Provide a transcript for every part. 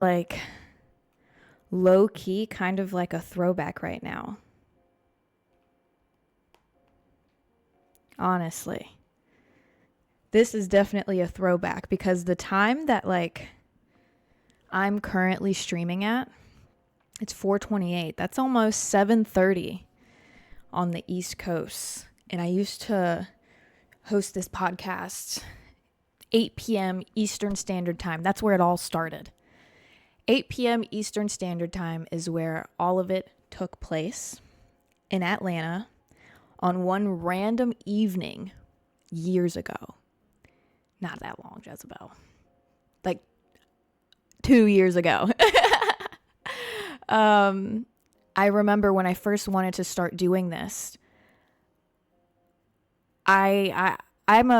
like low key kind of like a throwback right now. Honestly. This is definitely a throwback because the time that like I'm currently streaming at, it's 4:28. That's almost 7:30 on the East Coast. And I used to host this podcast 8 p.m. Eastern Standard Time. That's where it all started. 8 p.m. Eastern Standard Time is where all of it took place in Atlanta on one random evening years ago. Not that long, Jezabelle. Like 2 years ago. I remember when I first wanted to start doing this, I'm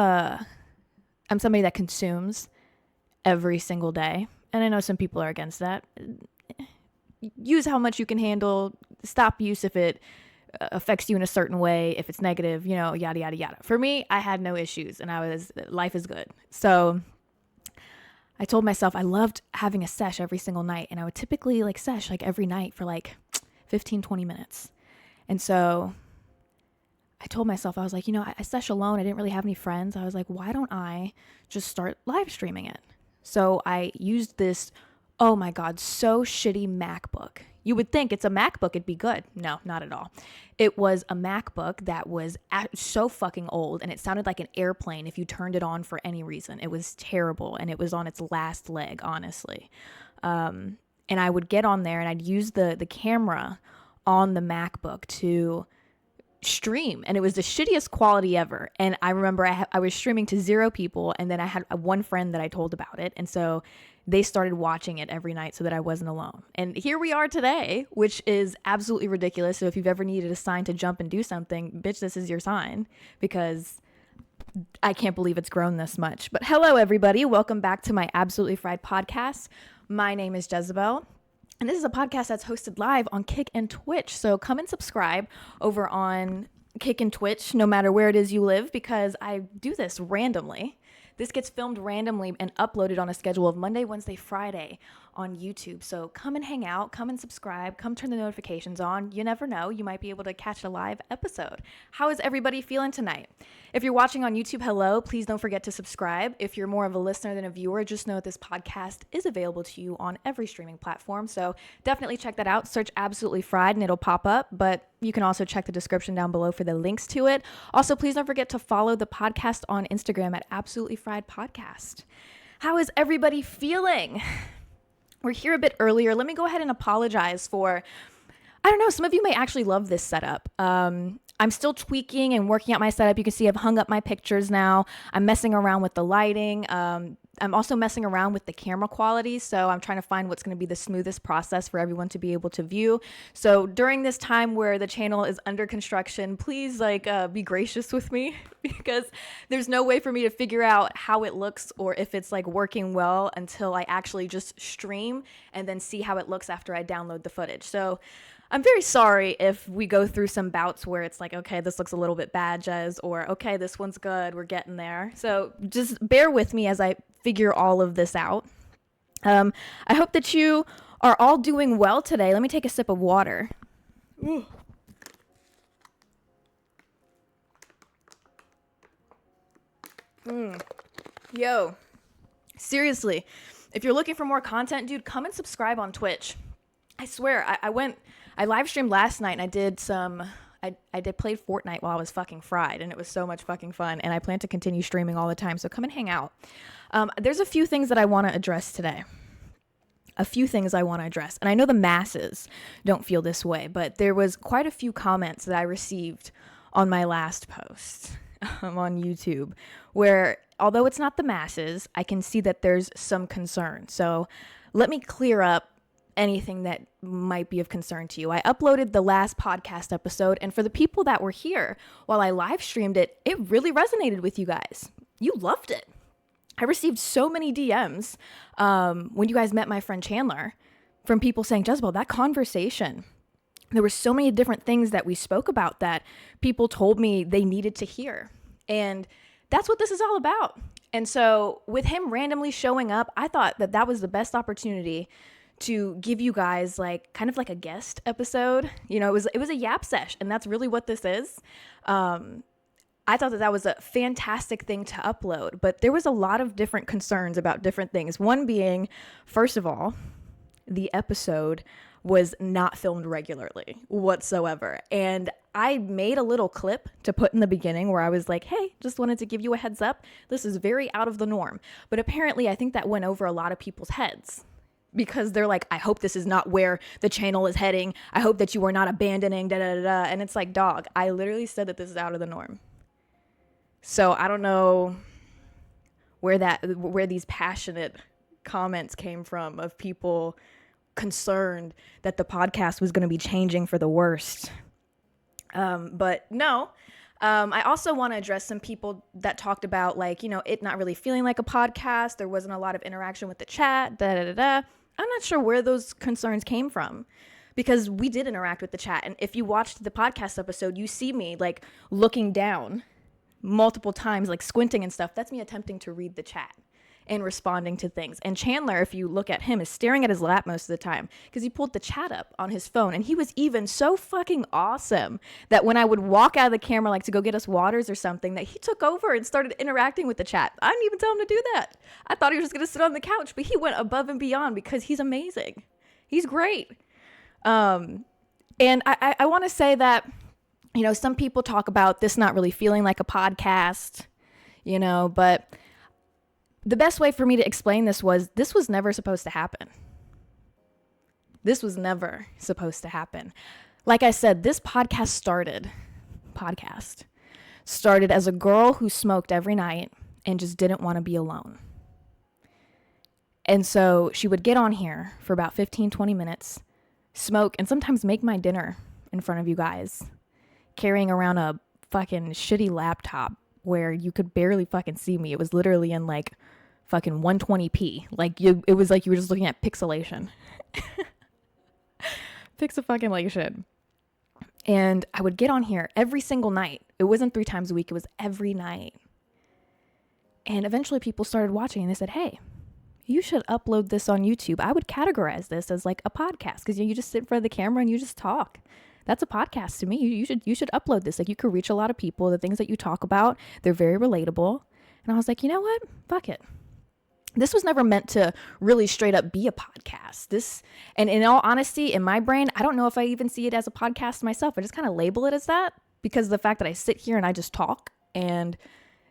somebody that consumes every single day. And I know some people are against that. Use how much you can handle. Stop use if it affects you in a certain way, if it's negative, yada, yada, yada. For me, I had no issues and life is good. So I told myself I loved having a sesh every single night. And I would typically sesh every night for 15, 20 minutes. And so I told myself, I was like, I sesh alone. I didn't really have any friends. I was like, why don't I just start live streaming it? So I used this, oh my God, so shitty MacBook. You would think it's a MacBook, it'd be good. No, not at all. It was a MacBook that was so fucking old, and it sounded like an airplane if you turned it on for any reason. It was terrible, and it was on its last leg, honestly. And I would get on there, and I'd use the camera on the MacBook to stream, and it was the shittiest quality ever. And I remember I was streaming to 0 people, and then I had one friend that I told about it, and so they started watching it every night so that I wasn't alone. And here we are today, which is absolutely ridiculous. So if you've ever needed a sign to jump and do something, bitch, this is your sign, because I can't believe it's grown this much. But hello, everybody. Welcome back to my Absolutely Fried podcast. My name is Jezabelle. And this is a podcast that's hosted live on Kick and Twitch. So come and subscribe over on Kick and Twitch, no matter where it is you live, because I do this randomly. This gets filmed randomly and uploaded on a schedule of Monday, Wednesday, Friday on YouTube. So come and hang out, come and subscribe, come turn the notifications on. You never know, you might be able to catch a live episode. How is everybody feeling tonight? If you're watching on YouTube, hello, please don't forget to subscribe. If you're more of a listener than a viewer, just know that this podcast is available to you on every streaming platform. So definitely check that out. Search Absolutely Fried and it'll pop up, but you can also check the description down below for the links to it. Also, please don't forget to follow the podcast on Instagram at Absolutely Fried Podcast. How is everybody feeling? We're here a bit earlier. Let me go ahead and apologize for, I don't know, some of you may actually love this setup. I'm still tweaking and working out my setup. You can see I've hung up my pictures now. I'm messing around with the lighting. I'm also messing around with the camera quality. So I'm trying to find what's going to be the smoothest process for everyone to be able to view. So during this time where the channel is under construction, please be gracious with me, because there's no way for me to figure out how it looks or if it's working well until I actually just stream and then see how it looks after I download the footage. So I'm very sorry if we go through some bouts where it's okay, this looks a little bit bad, Jez, or okay, this one's good, we're getting there. So just bear with me as I figure all of this out. I hope that you are all doing well today. Let me take a sip of water. Ooh. Yo, seriously, if you're looking for more content, dude, come and subscribe on Twitch. I swear, I live streamed last night and I did played Fortnite while I was fucking fried, and it was so much fucking fun, and I plan to continue streaming all the time, so come and hang out. There's a few things that I want to address today. And I know the masses don't feel this way, but there was quite a few comments that I received on my last post on YouTube where, although it's not the masses, I can see that there's some concern. So let me clear up anything that might be of concern to you. I uploaded the last podcast episode, and for the people that were here while I live streamed it, it really resonated with you guys. You loved it. I received so many DMs when you guys met my friend Chandler from people saying, Jezabelle, that conversation, there were so many different things that we spoke about that people told me they needed to hear. And that's what this is all about. And so with him randomly showing up, I thought that that was the best opportunity to give you guys like kind of like a guest episode. You know, it was a yap sesh, and that's really what this is. I thought that that was a fantastic thing to upload, but there was a lot of different concerns about different things. One being, first of all, the episode was not filmed regularly whatsoever. And I made a little clip to put in the beginning where I was like, hey, just wanted to give you a heads up. This is very out of the norm. But apparently I think that went over a lot of people's heads because they're like, I hope this is not where the channel is heading. I hope that you are not abandoning, da da da da. And it's like, dog, I literally said that this is out of the norm. So I don't know where these passionate comments came from of people concerned that the podcast was going to be changing for the worst. But no, I also want to address some people that talked about like, you know, it not really feeling like a podcast. There wasn't a lot of interaction with the chat, da da da da. I'm not sure where those concerns came from because we did interact with the chat. And if you watched the podcast episode, you see me like looking down multiple times, like squinting and stuff. That's me attempting to read the chat and responding to things. And Chandler, if you look at him, is staring at his lap most of the time because he pulled the chat up on his phone. And he was even so fucking awesome that when I would walk out of the camera, like to go get us waters or something, that he took over and started interacting with the chat. I didn't even tell him to do that. I thought he was just going to sit on the couch, but he went above and beyond because he's amazing. He's great. And I want to say that, you know, some people talk about this not really feeling like a podcast, you know, but the best way for me to explain this was never supposed to happen. This was never supposed to happen. Like I said, this podcast started as a girl who smoked every night and just didn't want to be alone. And so she would get on here for about 15, 20 minutes, smoke, and sometimes make my dinner in front of you guys, carrying around a fucking shitty laptop where you could barely fucking see me. It was literally in like fucking 120p. Like it was like you were just looking at pixelation. Pixel-fucking-lation. And I would get on here every single night. It wasn't 3 times a week. It was every night. And eventually people started watching and they said, hey, you should upload this on YouTube. I would categorize this as like a podcast because you just sit in front of the camera and you just talk. That's a podcast to me. You should upload this. Like you could reach a lot of people. The things that you talk about, they're very relatable. And I was like, you know what? Fuck it. This was never meant to really straight up be a podcast. And in all honesty, in my brain, I don't know if I even see it as a podcast myself. I just kind of label it as that because of the fact that I sit here and I just talk. And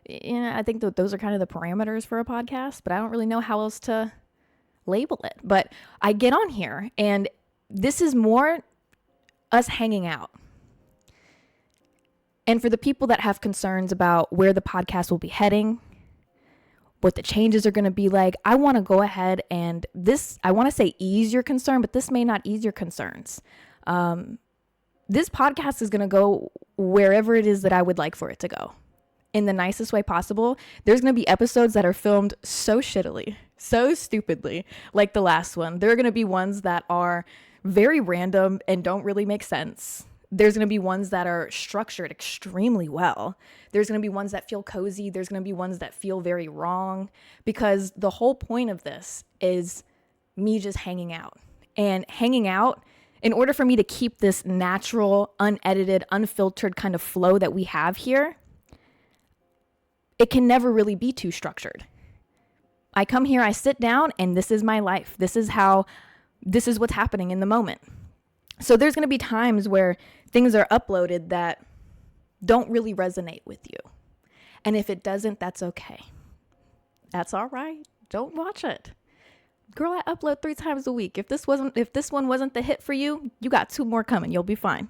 you know, I think that those are kind of the parameters for a podcast, but I don't really know how else to label it. But I get on here and this is more us hanging out. And for the people that have concerns about where the podcast will be heading, what the changes are going to be like, I want to go ahead and I want to say ease your concern, but this may not ease your concerns. This podcast is going to go wherever it is that I would like for it to go in the nicest way possible. There's going to be episodes that are filmed so shittily, so stupidly, like the last one. There are going to be ones that are very random and don't really make sense. There's going to be ones that are structured extremely well. There's going to be ones that feel cozy. There's going to be ones that feel very wrong because the whole point of this is me just hanging out. And hanging out, in order for me to keep this natural, unedited, unfiltered kind of flow that we have here, it can never really be too structured. I come here, I sit down, and this is my life. This is what's happening in the moment. So there's going to be times where things are uploaded that don't really resonate with you. And if it doesn't, that's okay. That's all right. Don't watch it. Girl, I upload 3 times a week. If this one wasn't the hit for you, you got 2 more coming. You'll be fine.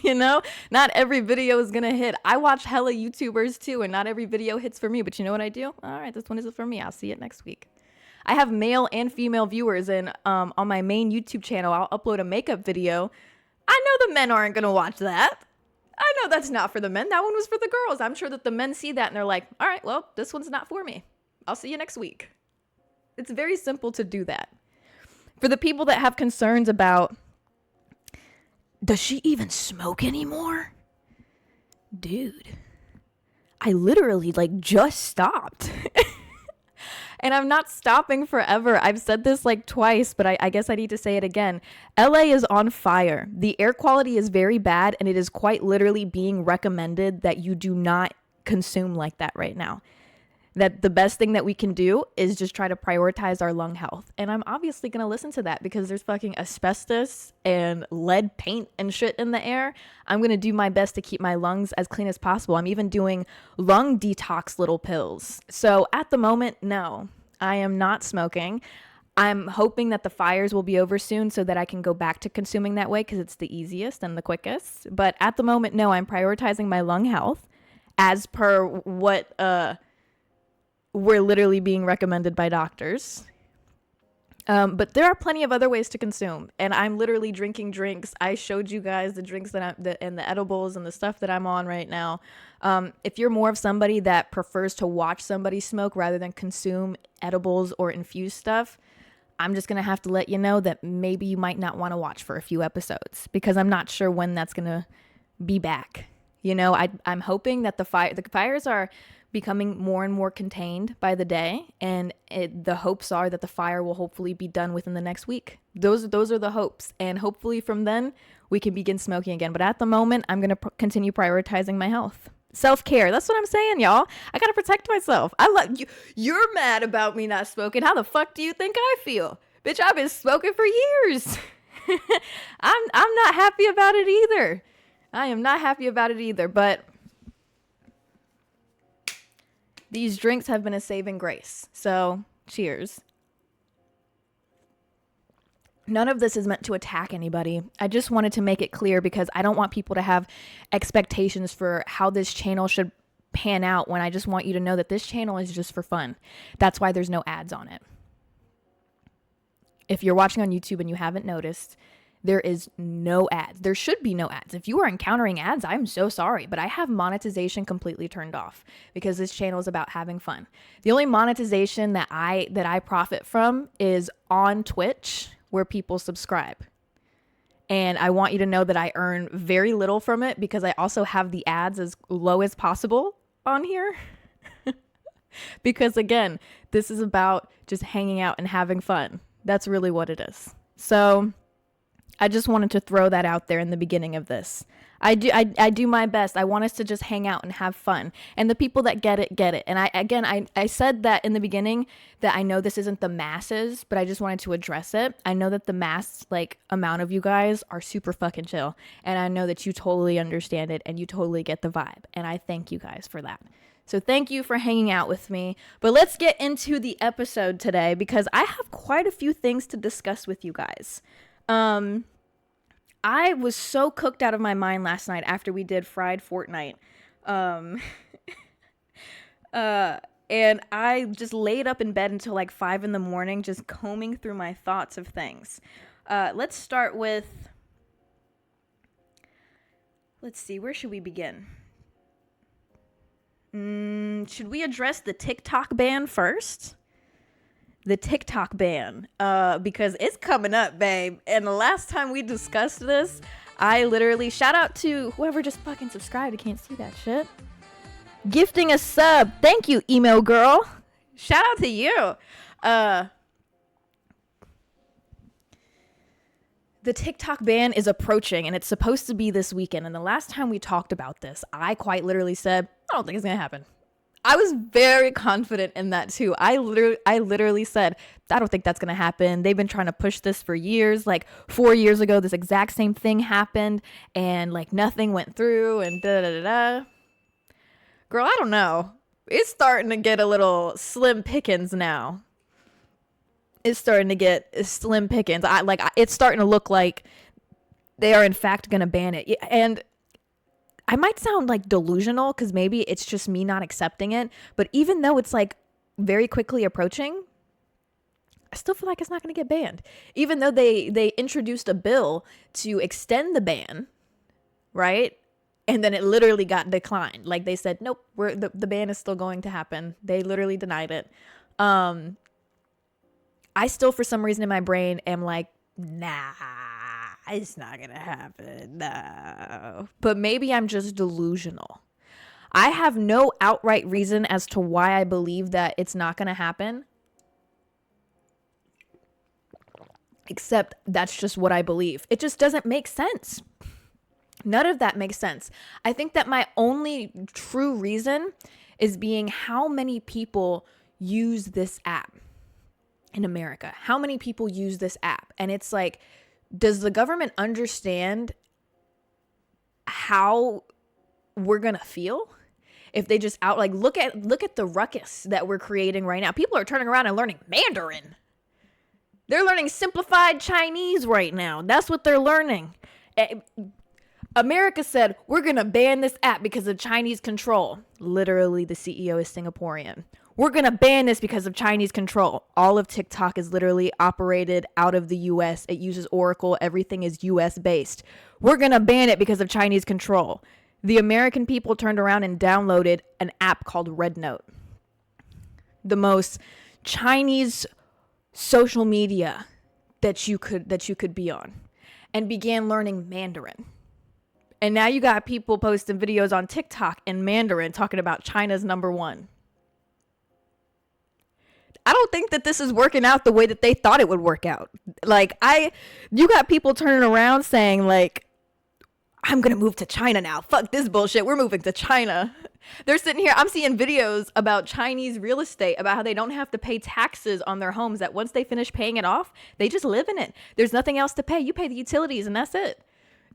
You know, not every video is going to hit. I watch hella YouTubers too, and not every video hits for me. But you know what I do? All right, this one isn't for me. I'll see it next week. I have male and female viewers, and on my main YouTube channel, I'll upload a makeup video. I know the men aren't going to watch that. I know that's not for the men. That one was for the girls. I'm sure that the men see that and they're like, all right, well, this one's not for me. I'll see you next week. It's very simple to do that. For the people that have concerns about, does she even smoke anymore? Dude, I literally just stopped. And I'm not stopping forever. I've said this like twice, but I guess I need to say it again. LA is on fire. The air quality is very bad, and it is quite literally being recommended that you do not consume like that right now. That the best thing that we can do is just try to prioritize our lung health. And I'm obviously going to listen to that because there's fucking asbestos and lead paint and shit in the air. I'm going to do my best to keep my lungs as clean as possible. I'm even doing lung detox little pills. So at the moment, no, I am not smoking. I'm hoping that the fires will be over soon so that I can go back to consuming that way because it's the easiest and the quickest. But at the moment, no, I'm prioritizing my lung health as per what, we're literally being recommended by doctors. But there are plenty of other ways to consume, and I'm literally drinking drinks. I showed you guys the drinks and the edibles and the stuff that I'm on right now. If you're more of somebody that prefers to watch somebody smoke rather than consume edibles or infused stuff, I'm just gonna have to let you know that maybe you might not want to watch for a few episodes because I'm not sure when that's gonna be back. You know, I'm hoping that the fires are becoming more and more contained by the day, and the hopes are that the fire will hopefully be done within the next week. Those are the hopes, and hopefully from then we can begin smoking again. But at the moment, I'm gonna continue prioritizing my health, self-care. That's what I'm saying, y'all. I gotta protect myself. I love you. You're mad about me not smoking. How the fuck do you think I feel, bitch? I've been smoking for years. I'm not happy about it either. I am not happy about it either, but these drinks have been a saving grace. So, cheers. None of this is meant to attack anybody. I just wanted to make it clear because I don't want people to have expectations for how this channel should pan out when I just want you to know that this channel is just for fun. That's why there's no ads on it. If you're watching on YouTube and you haven't noticed, there is no ads. There should be no ads. If you are encountering ads, I'm so sorry, but I have monetization completely turned off because this channel is about having fun. The only monetization that I profit from is on Twitch, where people subscribe. And I want you to know that I earn very little from it because I also have the ads as low as possible on here. Because again, this is about just hanging out and having fun. That's really what it is. So I just wanted to throw that out there in the beginning of this. I do my best. I want us to just hang out and have fun. And the people that get it, get it. And I said that in the beginning that I know this isn't the masses, but I just wanted to address it. I know that the mass amount of you guys are super fucking chill. And I know that you totally understand it and you totally get the vibe. And I thank you guys for that. So thank you for hanging out with me. But let's get into the episode today because I have quite a few things to discuss with you guys. I was so cooked out of my mind last night after we did Fried Fortnite. And I just laid up in bed until 5 a.m, just combing through my thoughts of things. Let's start with, let's see, where should we begin? Should we address the TikTok ban first? The TikTok ban, because it's coming up, babe. And the last time we discussed this, I literally, shout out to whoever just fucking subscribed. I can't see that shit. Gifting a sub. Thank you, email girl. Shout out to you. The TikTok ban is approaching and it's supposed to be this weekend. And the last time we talked about this, I quite literally said, I don't think it's going to happen. I was very confident in that too. I literally said, I don't think that's going to happen. They've been trying to push this for years. 4 years ago, this exact same thing happened and nothing went through and da-da-da-da. Girl, I don't know. It's starting to get a little slim pickings now. It's starting to get slim pickings. It's starting to look like they are in fact going to ban it. And I might sound delusional because maybe it's just me not accepting it. But even though it's very quickly approaching, I still feel like it's not going to get banned. Even though they introduced a bill to extend the ban, right? And then it literally got declined. They said, nope, the ban is still going to happen. They literally denied it. I still, for some reason in my brain, am nah. It's not gonna happen, no. But maybe I'm just delusional. I have no outright reason as to why I believe that it's not gonna happen. Except that's just what I believe. It just doesn't make sense. None of that makes sense. I think that my only true reason is being how many people use this app in America. How many people use this app? And it's like, does the government understand how we're going to feel if they just look at the ruckus that we're creating right now. People are turning around and learning Mandarin. They're learning simplified Chinese right now. That's what they're learning. America said, we're going to ban this app because of Chinese control. Literally, the CEO is Singaporean. We're going to ban this because of Chinese control. All of TikTok is literally operated out of the US. It uses Oracle. Everything is US based. We're going to ban it because of Chinese control. The American people turned around and downloaded an app called Red Note. The most Chinese social media that you could be on, and began learning Mandarin. And now you got people posting videos on TikTok in Mandarin talking about China's number one. I don't think that this is working out the way that they thought it would work out. You got people turning around saying like, I'm going to move to China now. Fuck this bullshit. We're moving to China. They're sitting here. I'm seeing videos about Chinese real estate, about how they don't have to pay taxes on their homes, that once they finish paying it off, they just live in it. There's nothing else to pay. You pay the utilities and that's it.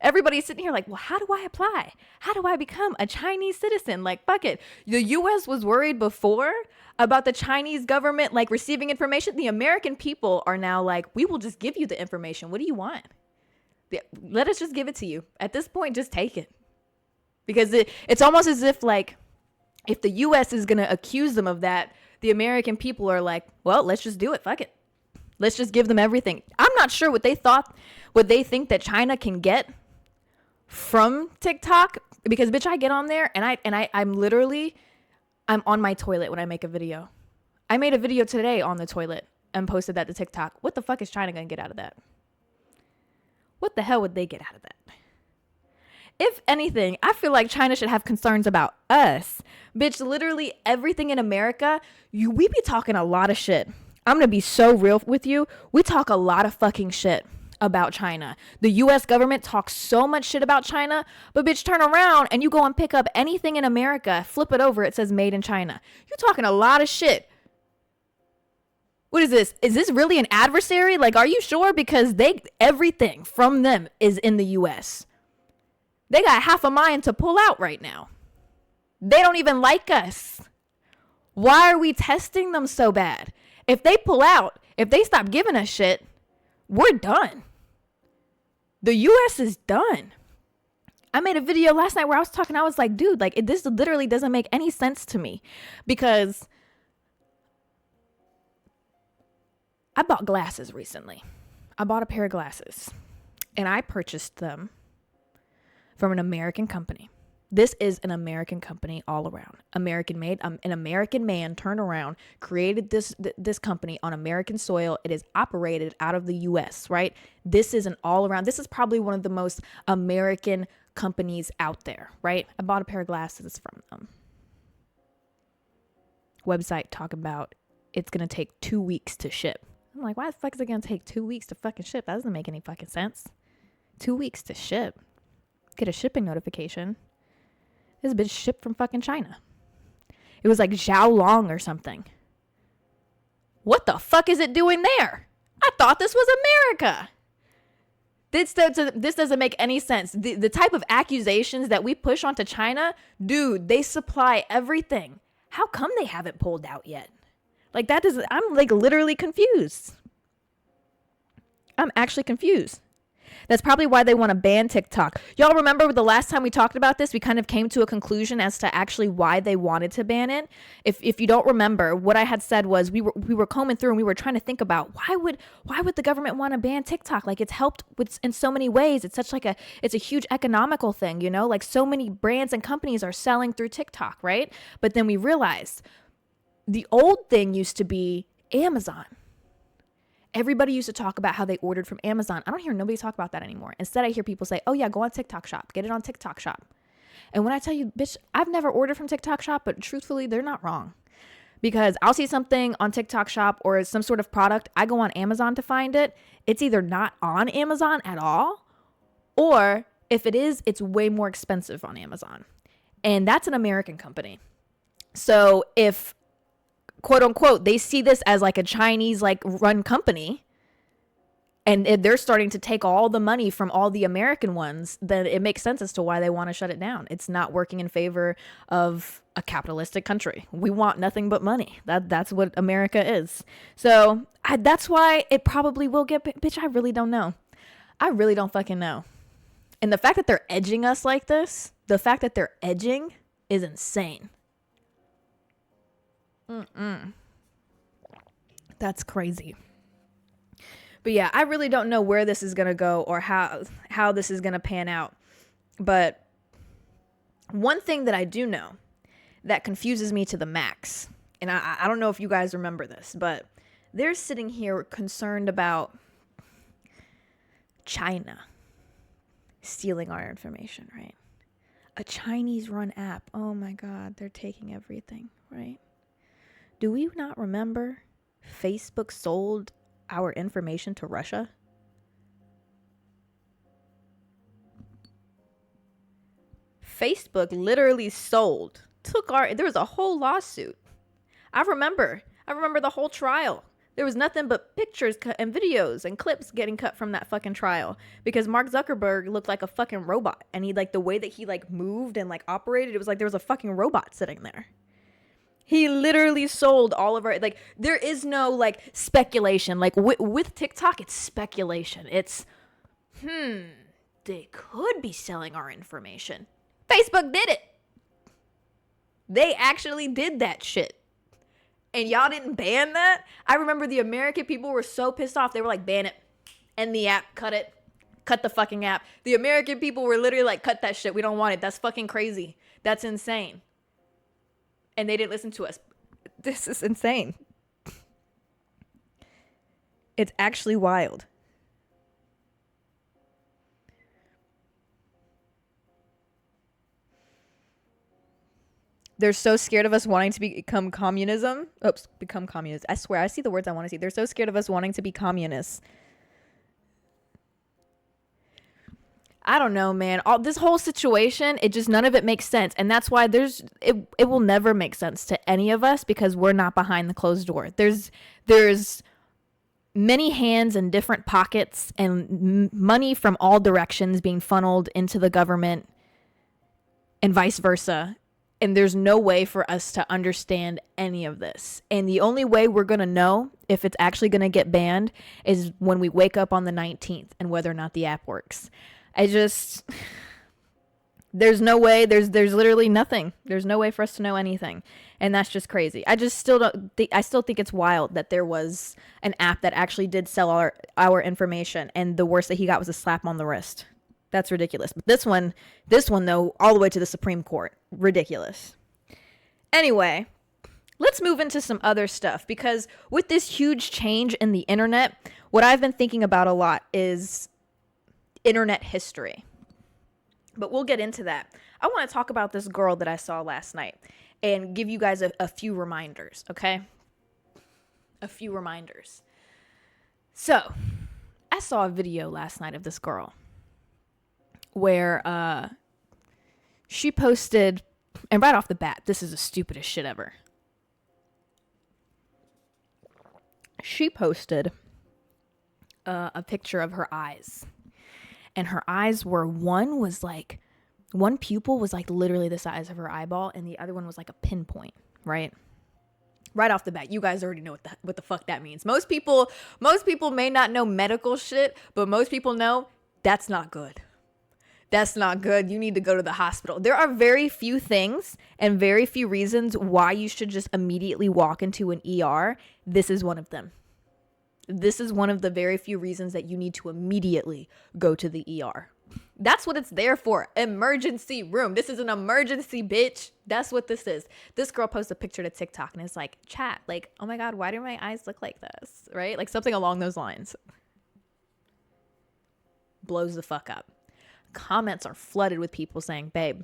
Everybody's sitting here like, well, how do I apply? How do I become a Chinese citizen? Like, fuck it. The U.S. was worried before about the Chinese government, like, receiving information. The American people are now like, we will just give you the information. What do you want? Let us just give it to you. At this point, just take it. Because it's almost as if, like, if the U.S. is going to accuse them of that, the American people are like, well, let's just do it. Fuck it. Let's just give them everything. I'm not sure what they think that China can get from TikTok, because bitch, I get on there and I'm on my toilet when I make a video. I made a video today on the toilet and posted that to TikTok. What the fuck is China gonna get out of that? What the hell would they get out of that? If anything, I feel like China should have concerns about us. Bitch, literally everything in America, we be talking a lot of shit. I'm gonna be so real with you. We talk a lot of fucking shit about China. The US government talks so much shit about China, but bitch, turn around and you go and pick up anything in America, flip it over, it says made in China. You're talking a lot of shit. What is this? Is this really an adversary? Like, are you sure? Because everything from them is in the US. They got half a mind to pull out right now. They don't even like us. Why are we testing them so bad? If they pull out, if they stop giving us shit, we're done. The U.S. is done. I made a video last night where I was like, dude, like, this literally doesn't make any sense to me, because I bought glasses recently. I bought a pair of glasses and I purchased them from an American company. This is an American company all around. American made. An American man turned around, created this company on American soil. It is operated out of the U.S., right? This is an all around. This is probably one of the most American companies out there, right? I bought a pair of glasses from them. Website talk about it's going to take 2 weeks to ship. I'm like, why the fuck is it going to take 2 weeks to fucking ship? That doesn't make any fucking sense. 2 weeks to ship. Get a shipping notification. This bitch shipped from fucking China. It was like Xiaolong or something. What the fuck is it doing there? I thought this was America. This doesn't make any sense. The type of accusations that we push onto China, dude, they supply everything. How come they haven't pulled out yet? Like, I'm like literally confused. I'm actually confused. That's probably why they want to ban TikTok. Y'all remember the last time we talked about this, we kind of came to a conclusion as to actually why they wanted to ban it. If you don't remember, what I had said was we were combing through and we were trying to think about why would the government want to ban TikTok? Like, it's helped with in so many ways. It's it's a huge economical thing, you know? Like, so many brands and companies are selling through TikTok, right? But then we realized the old thing used to be Amazon. Everybody used to talk about how they ordered from Amazon. I don't hear nobody talk about that anymore. Instead, I hear people say, oh yeah, go on TikTok Shop. Get it on TikTok Shop. And when I tell you, bitch, I've never ordered from TikTok Shop, but truthfully, they're not wrong. Because I'll see something on TikTok Shop or some sort of product. I go on Amazon to find it. It's either not on Amazon at all, or if it is, it's way more expensive on Amazon. And that's an American company. So if, quote unquote, they see this as like a Chinese like run company, and they're starting to take all the money from all the American ones, then it makes sense as to why they want to shut it down. It's not working in favor of a capitalistic country. We want nothing but money. That's what America is. So that's why it probably will get, bitch, I really don't know. I really don't fucking know. And the fact that they're edging us like this, the fact that they're edging is insane. That's crazy. But yeah, I really don't know where this is going to go or how this is going to pan out. But one thing that I do know that confuses me to the max, and I don't know if you guys remember this, but they're sitting here concerned about China stealing our information, right? A Chinese-run app. Oh my God, they're taking everything, right? Do we not remember Facebook sold our information to Russia? Facebook literally there was a whole lawsuit. I remember the whole trial. There was nothing but pictures and videos and clips getting cut from that fucking trial because Mark Zuckerberg looked like a fucking robot, and he like the way that he like moved and like operated, it was like there was a fucking robot sitting there. He literally sold all of our, like, there is no, like, speculation. Like, with TikTok, it's speculation. It's, they could be selling our information. Facebook did it. They actually did that shit. And y'all didn't ban that? I remember the American people were so pissed off. They were like, ban it. End the app. Cut it. Cut the fucking app. The American people were literally like, cut that shit. We don't want it. That's fucking crazy. That's insane. And they didn't listen to us. This is insane. It's actually wild. They're so scared of us wanting to become communism. Become communist. I swear, I see the words I want to see. They're so scared of us wanting to be communists. I don't know, man. This whole situation, none of it makes sense. And that's why it will never make sense to any of us because we're not behind the closed door. There's many hands in different pockets and money from all directions being funneled into the government and vice versa. And there's no way for us to understand any of this. And the only way we're going to know if it's actually going to get banned is when we wake up on the 19th and whether or not the app works. There's no way, there's literally nothing. There's no way for us to know anything. And that's just crazy. I still think it's wild that there was an app that actually did sell our information. And the worst that he got was a slap on the wrist. That's ridiculous. But this one though, all the way to the Supreme Court. Ridiculous. Anyway, let's move into some other stuff because with this huge change in the internet, what I've been thinking about a lot is internet history. But we'll get into that. I want to talk about this girl that I saw last night and give you guys a few reminders, okay? A few reminders. So, I saw a video last night of this girl where she posted, and right off the bat, this is the stupidest shit ever. She posted a picture of her eyes. And her eyes were, one pupil was like literally the size of her eyeball, and the other one was like a pinpoint, right? Right off the bat, you guys already know what the fuck that means. Most people may not know medical shit, but most people know that's not good. That's not good. You need to go to the hospital. There are very few things and very few reasons why you should just immediately walk into an ER. This is one of them. This is one of the very few reasons that you need to immediately go to the ER. That's what it's there for. Emergency room. This is an emergency, bitch. That's what this is. This girl posted a picture to TikTok and it's like, chat, like, oh my God, why do my eyes look like this? Right? Like something along those lines. Blows the fuck up. Comments are flooded with people saying, babe,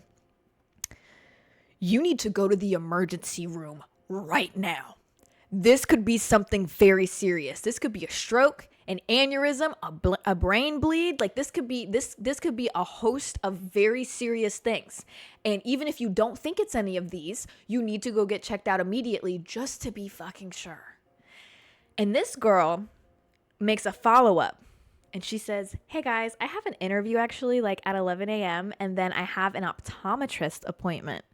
you need to go to the emergency room right now. This could be something very serious. This could be a stroke, an aneurysm, a brain bleed. Like this could be a host of very serious things. And even if you don't think it's any of these, you need to go get checked out immediately just to be fucking sure. And this girl makes a follow-up. And she says, hey guys, I have an interview actually like at 11 a.m. And then I have an optometrist appointment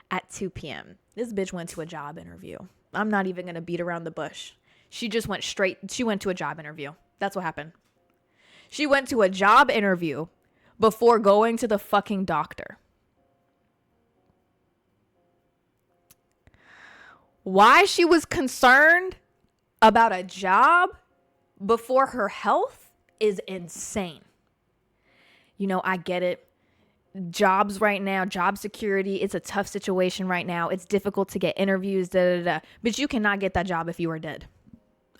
at 2 p.m. This bitch went to a job interview. I'm not even going to beat around the bush. She went to a job interview. That's what happened. She went to a job interview before going to the fucking doctor. Why she was concerned about a job before her health is insane. You know, I get it. Jobs right now, job security, it's a tough situation right now. It's difficult to get interviews, but you cannot get that job if you are dead.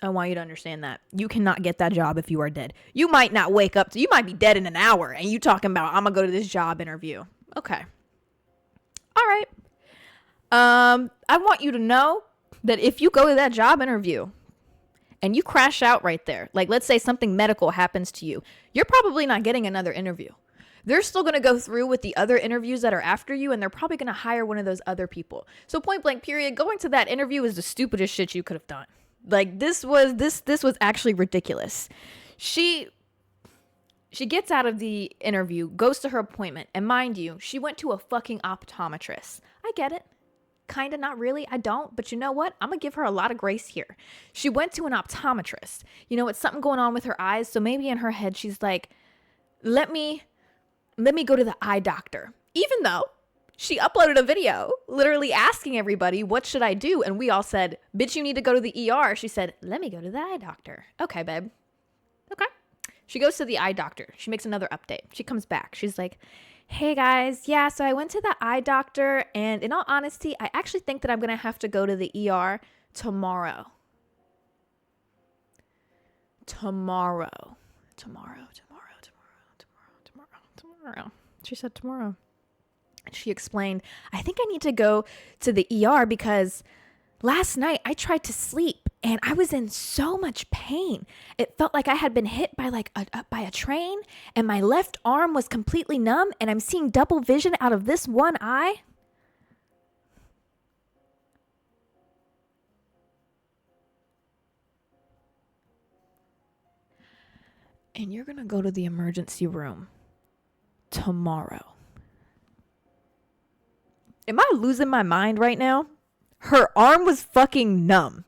I want you to understand that. You cannot get that job if you are dead. You might not wake up you might be dead in an hour and you talking about, I'm gonna go to this job interview. Okay. All right. I want you to know that if you go to that job interview and you crash out right there, like let's say something medical happens to you, you're probably not getting another interview. They're still going to go through with the other interviews that are after you, and they're probably going to hire one of those other people. So point blank period, going to that interview is the stupidest shit you could have done. Like this was actually ridiculous. She gets out of the interview, goes to her appointment, and mind you, she went to a fucking optometrist. I get it. Kind of, not really. I don't. But you know what? I'm going to give her a lot of grace here. She went to an optometrist. You know, it's something going on with her eyes. So maybe in her head, she's like, let me go to the eye doctor. Even though she uploaded a video literally asking everybody, what should I do? And we all said, bitch, you need to go to the ER. She said, let me go to the eye doctor. Okay, babe. Okay. She goes to the eye doctor. She makes another update. She comes back. She's like, hey guys, yeah, so I went to the eye doctor, and in all honesty, I actually think that I'm going to have to go to the ER tomorrow. Tomorrow. She said tomorrow. She explained, I think I need to go to the ER because last night I tried to sleep and I was in so much pain. It felt like I had been hit by by a train, and my left arm was completely numb, and I'm seeing double vision out of this one eye. And you're going to go to the emergency room tomorrow. Am I losing my mind right now? Her arm was fucking numb.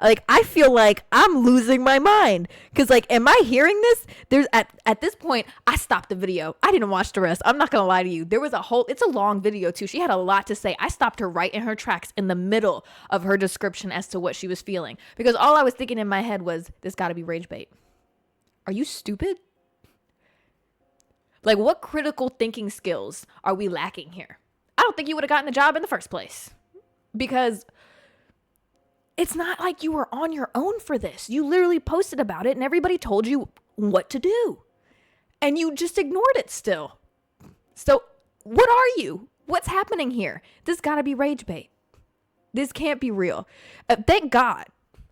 Like, I feel like I'm losing my mind. Because, like, am I hearing this? There's at this point, I stopped the video. I didn't watch the rest. I'm not going to lie to you. There was it's a long video, too. She had a lot to say. I stopped her right in her tracks in the middle of her description as to what she was feeling. Because all I was thinking in my head was, this got to be rage bait. Are you stupid? Like, what critical thinking skills are we lacking here? I don't think you would have gotten the job in the first place. Because it's not like you were on your own for this. You literally posted about it and everybody told you what to do. And you just ignored it still. So what are you? What's happening here? This gotta be rage bait. This can't be real. Thank God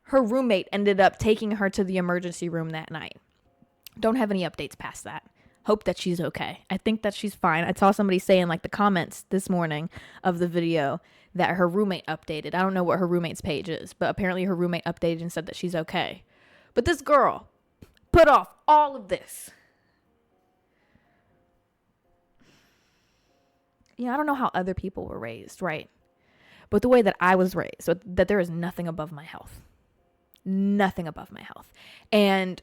her roommate ended up taking her to the emergency room that night. Don't have any updates past that. Hope that she's okay. I think that she's fine. I saw somebody say in like the comments this morning of the video that her roommate updated. I don't know what her roommate's page is, but apparently her roommate updated and said that she's okay. But this girl put off all of this. You know, I don't know how other people were raised, right? But the way that I was raised, so that there is nothing above my health. Nothing above my health. And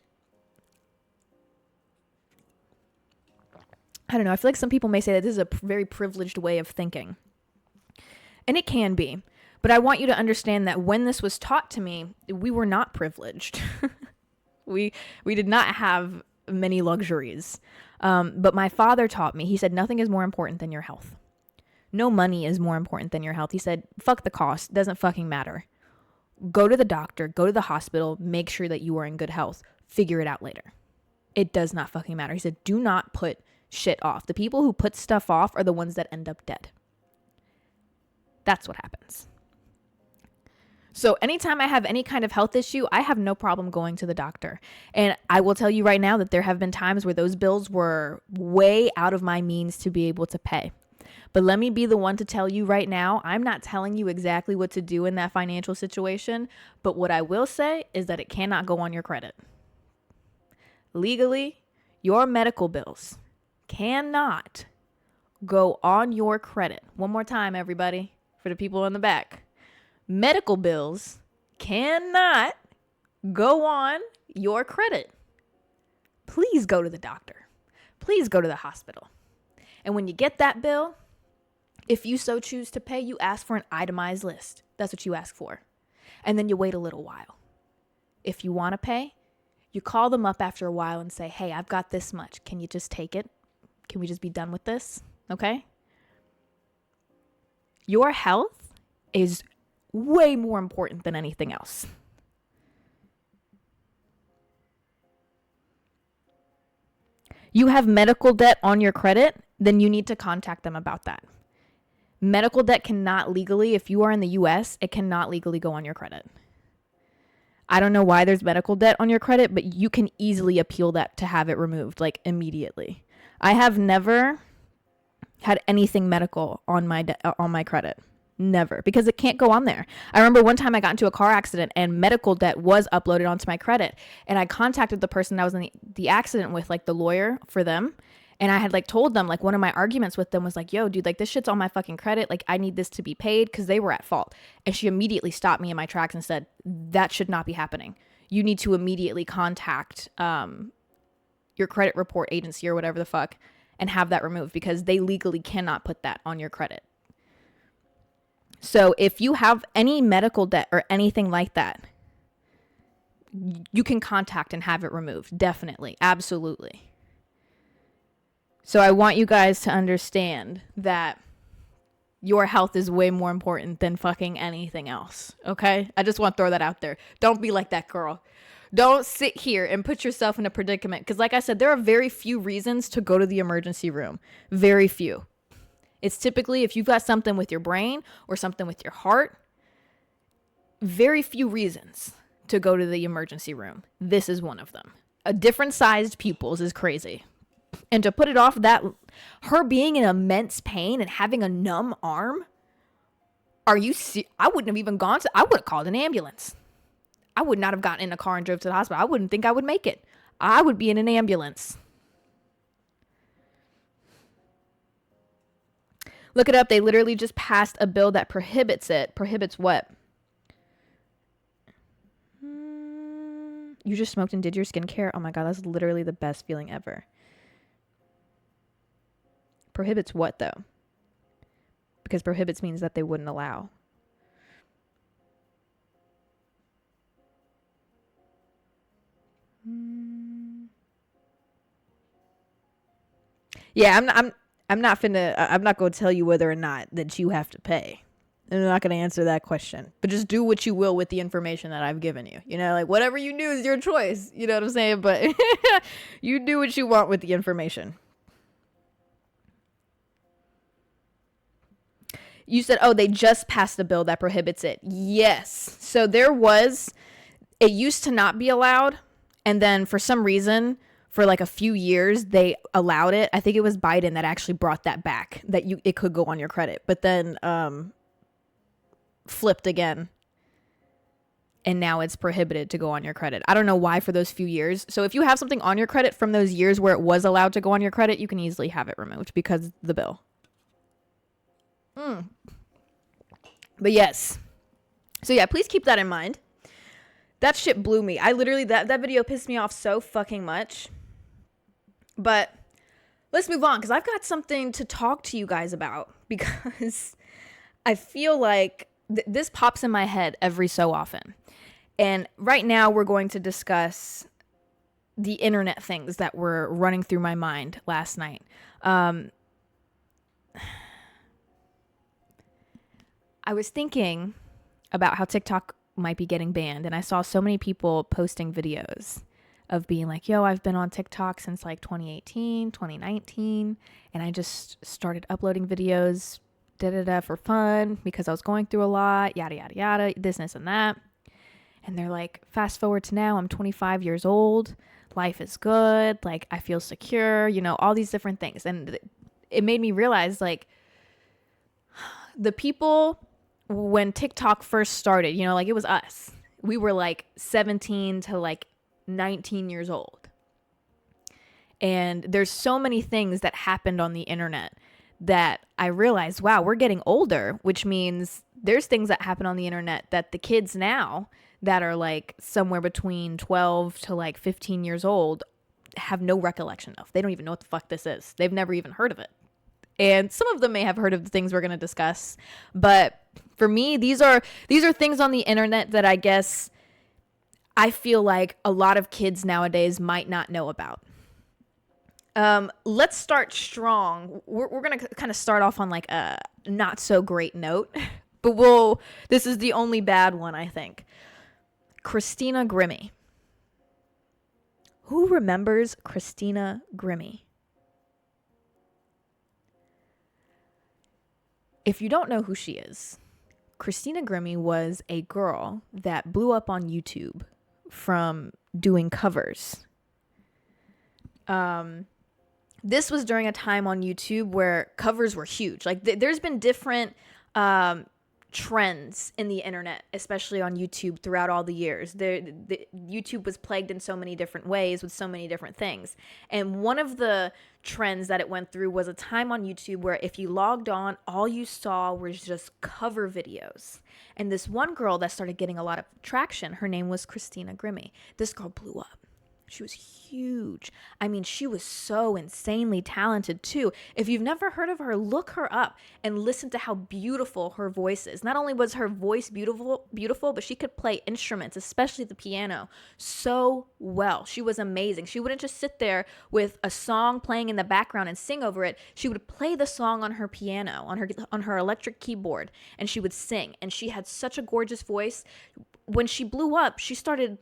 I don't know. I feel like some people may say that this is a very privileged way of thinking. And it can be. But I want you to understand that when this was taught to me, we were not privileged. we did not have many luxuries. But my father taught me, he said, nothing is more important than your health. No money is more important than your health. He said, fuck the cost. Doesn't fucking matter. Go to the doctor. Go to the hospital. Make sure that you are in good health. Figure it out later. It does not fucking matter. He said, do not put shit off. The people who put stuff off are the ones that end up dead. That's what happens. So anytime I have any kind of health issue, I have no problem going to the doctor. And I will tell you right now that there have been times where those bills were way out of my means to be able to pay. But let me be the one to tell you right now, I'm not telling you exactly what to do in that financial situation. But what I will say is that it cannot go on your credit. Legally, your medical bills cannot go on your credit. One more time, everybody, for the people in the back. Medical bills cannot go on your credit. Please go to the doctor. Please go to the hospital. And when you get that bill, if you so choose to pay, you ask for an itemized list. That's what you ask for. And then you wait a little while. If you want to pay, you call them up after a while and say, hey, I've got this much. Can you just take it? Can we just be done with this? Okay? Your health is way more important than anything else. You have medical debt on your credit, then you need to contact them about that. Medical debt cannot legally, if you are in the US, it cannot legally go on your credit. I don't know why there's medical debt on your credit, but you can easily appeal that to have it removed, like immediately. I have never had anything medical on my credit. Never, because it can't go on there. I remember one time I got into a car accident and medical debt was uploaded onto my credit. And I contacted the person I was in the accident with, like the lawyer for them. And I had like told them, like one of my arguments with them was like, yo, dude, like this shit's on my fucking credit. Like I need this to be paid because they were at fault. And she immediately stopped me in my tracks and said, that should not be happening. You need to immediately contact your credit report agency or whatever the fuck and have that removed because they legally cannot put that on your credit. So if you have any medical debt or anything like that, you can contact and have it removed. Definitely. Absolutely. So I want you guys to understand that your health is way more important than fucking anything else. Okay? I just want to throw that out there. Don't be like that girl. Don't sit here and put yourself in a predicament. Because like I said, there are very few reasons to go to the emergency room. Very few. It's typically if you've got something with your brain or something with your heart. Very few reasons to go to the emergency room. This is one of them. A different sized pupils is crazy. And to put it off that, her being in immense pain and having a numb arm, I wouldn't have even gone to, I would have called an ambulance. I would not have gotten in a car and drove to the hospital. I wouldn't think I would make it. I would be in an ambulance. Look it up. They literally just passed a bill that prohibits it. Prohibits what? You just smoked and did your skincare? Oh my God, that's literally the best feeling ever. Prohibits what though? Because prohibits means that they wouldn't allow. Yeah, I'm not going to tell you whether or not that you have to pay. I'm not going to answer that question. But just do what you will with the information that I've given you. You know, like whatever you do is your choice. You know what I'm saying? But you do what you want with the information. You said, oh, they just passed a bill that prohibits it. Yes. So it used to not be allowed. And then for some reason, for like a few years, they allowed it. I think it was Biden that actually brought that back, that it could go on your credit. But then flipped again. And now it's prohibited to go on your credit. I don't know why for those few years. So if you have something on your credit from those years where it was allowed to go on your credit, you can easily have it removed because of the bill. But yes. So yeah, please keep that in mind. That shit blew me. I literally, that video pissed me off so fucking much. But let's move on because I've got something to talk to you guys about because I feel like this pops in my head every so often. And right now we're going to discuss the internet things that were running through my mind last night. I was thinking about how TikTok might be getting banned, and I saw so many people posting videos of being like, yo, I've been on TikTok since like 2018, 2019, and I just started uploading videos for fun because I was going through a lot, yada, yada, yada, this and that. And they're like, fast forward to now, I'm 25 years old. Life is good. Like, I feel secure, you know, all these different things. And it made me realize, like, the people when TikTok first started, you know, like it was us. We were like 17 to like 19 years old. And there's so many things that happened on the internet that I realized, wow, we're getting older, which means there's things that happen on the internet that the kids now that are like somewhere between 12 to like 15 years old have no recollection of. They don't even know what the fuck this is. They've never even heard of it. And some of them may have heard of the things we're going to discuss. But for me, these are things on the internet that I guess I feel like a lot of kids nowadays might not know about. Let's start strong. We're going to kind of start off on like a not so great note. But this is the only bad one, I think. Christina Grimmie. Who remembers Christina Grimmie? If you don't know who she is, Christina Grimmie was a girl that blew up on YouTube from doing covers. This was during a time on YouTube where covers were huge. Like there's been different trends in the internet, especially on YouTube throughout all the years. YouTube was plagued in so many different ways with so many different things. And one of the trends that it went through was a time on YouTube where if you logged on, all you saw was just cover videos. And this one girl that started getting a lot of traction, her name was Christina Grimmie. This girl blew up. She was huge. I mean, she was so insanely talented too. If you've never heard of her, look her up and listen to how beautiful her voice is. Not only was her voice beautiful, but she could play instruments, especially the piano, so well. She was amazing. She wouldn't just sit there with a song playing in the background and sing over it. She would play the song on her piano, on her electric keyboard, and she would sing. And she had such a gorgeous voice. When she blew up, she started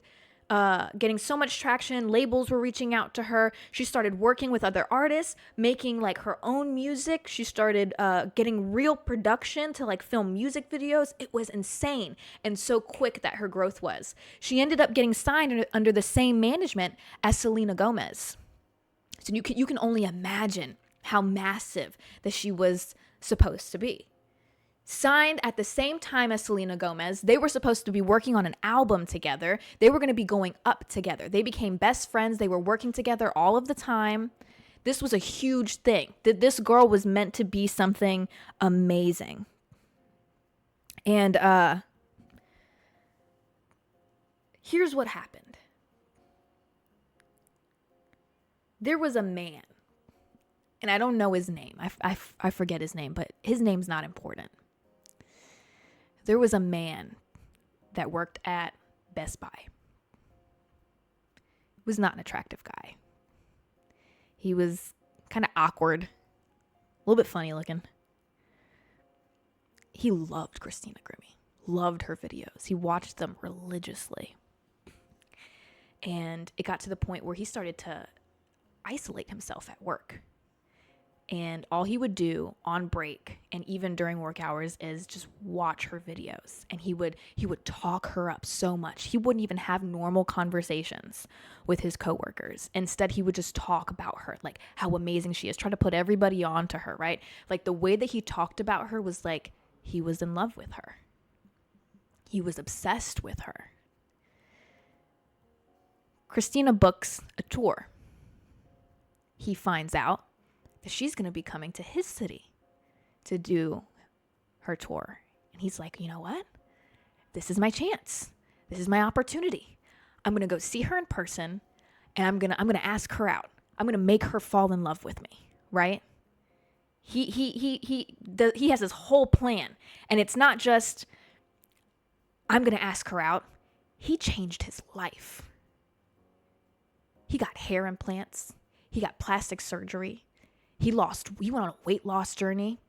getting so much traction. Labels were reaching out to her. She started working with other artists, making like her own music. She started getting real production to like film music videos. It was insane and so quick that her growth was. She ended up getting signed under the same management as Selena Gomez. So you can only imagine how massive that she was supposed to be. Signed at the same time as Selena Gomez. They were supposed to be working on an album together. They were going to be going up together. They became best friends. They were working together all of the time. This was a huge thing. This girl was meant to be something amazing. And here's what happened. There was a man, and I don't know his name. I forget his name, but his name's not important. There was a man that worked at Best Buy. He was not an attractive guy. He was kind of awkward, a little bit funny looking. He loved Christina Grimmie, loved her videos. He watched them religiously. And it got to the point where he started to isolate himself at work. And all he would do on break and even during work hours is just watch her videos. And he would talk her up so much. He wouldn't even have normal conversations with his coworkers. Instead, he would just talk about her, like how amazing she is, try to put everybody on to her, right? Like the way that he talked about her was like he was in love with her. He was obsessed with her. Christina books a tour. He finds out that she's going to be coming to his city to do her tour. And he's like, you know what? This is my chance. This is my opportunity. I'm going to go see her in person and I'm going to ask her out. I'm going to make her fall in love with me, right? He has this whole plan, and it's not just I'm going to ask her out. He changed his life. He got hair implants. He got plastic surgery. He went on a weight loss journey.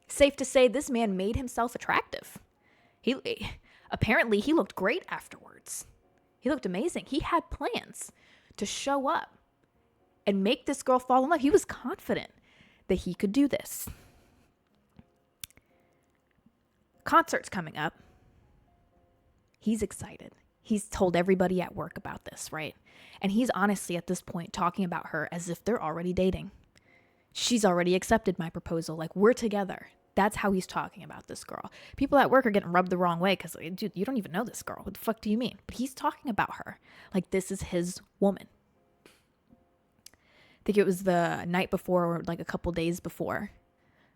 Safe to say, this man made himself attractive. Apparently, he looked great afterwards. He looked amazing. He had plans to show up and make this girl fall in love. He was confident that he could do this. concert's coming up. He's excited. He's told everybody at work about this, right? And he's honestly at this point talking about her as if they're already dating. She's already accepted my proposal. Like, we're together. That's how he's talking about this girl. People at work are getting rubbed the wrong way because, dude, you don't even know this girl. What the fuck do you mean? But he's talking about her like this is his woman. I think it was the night before, or like a couple days before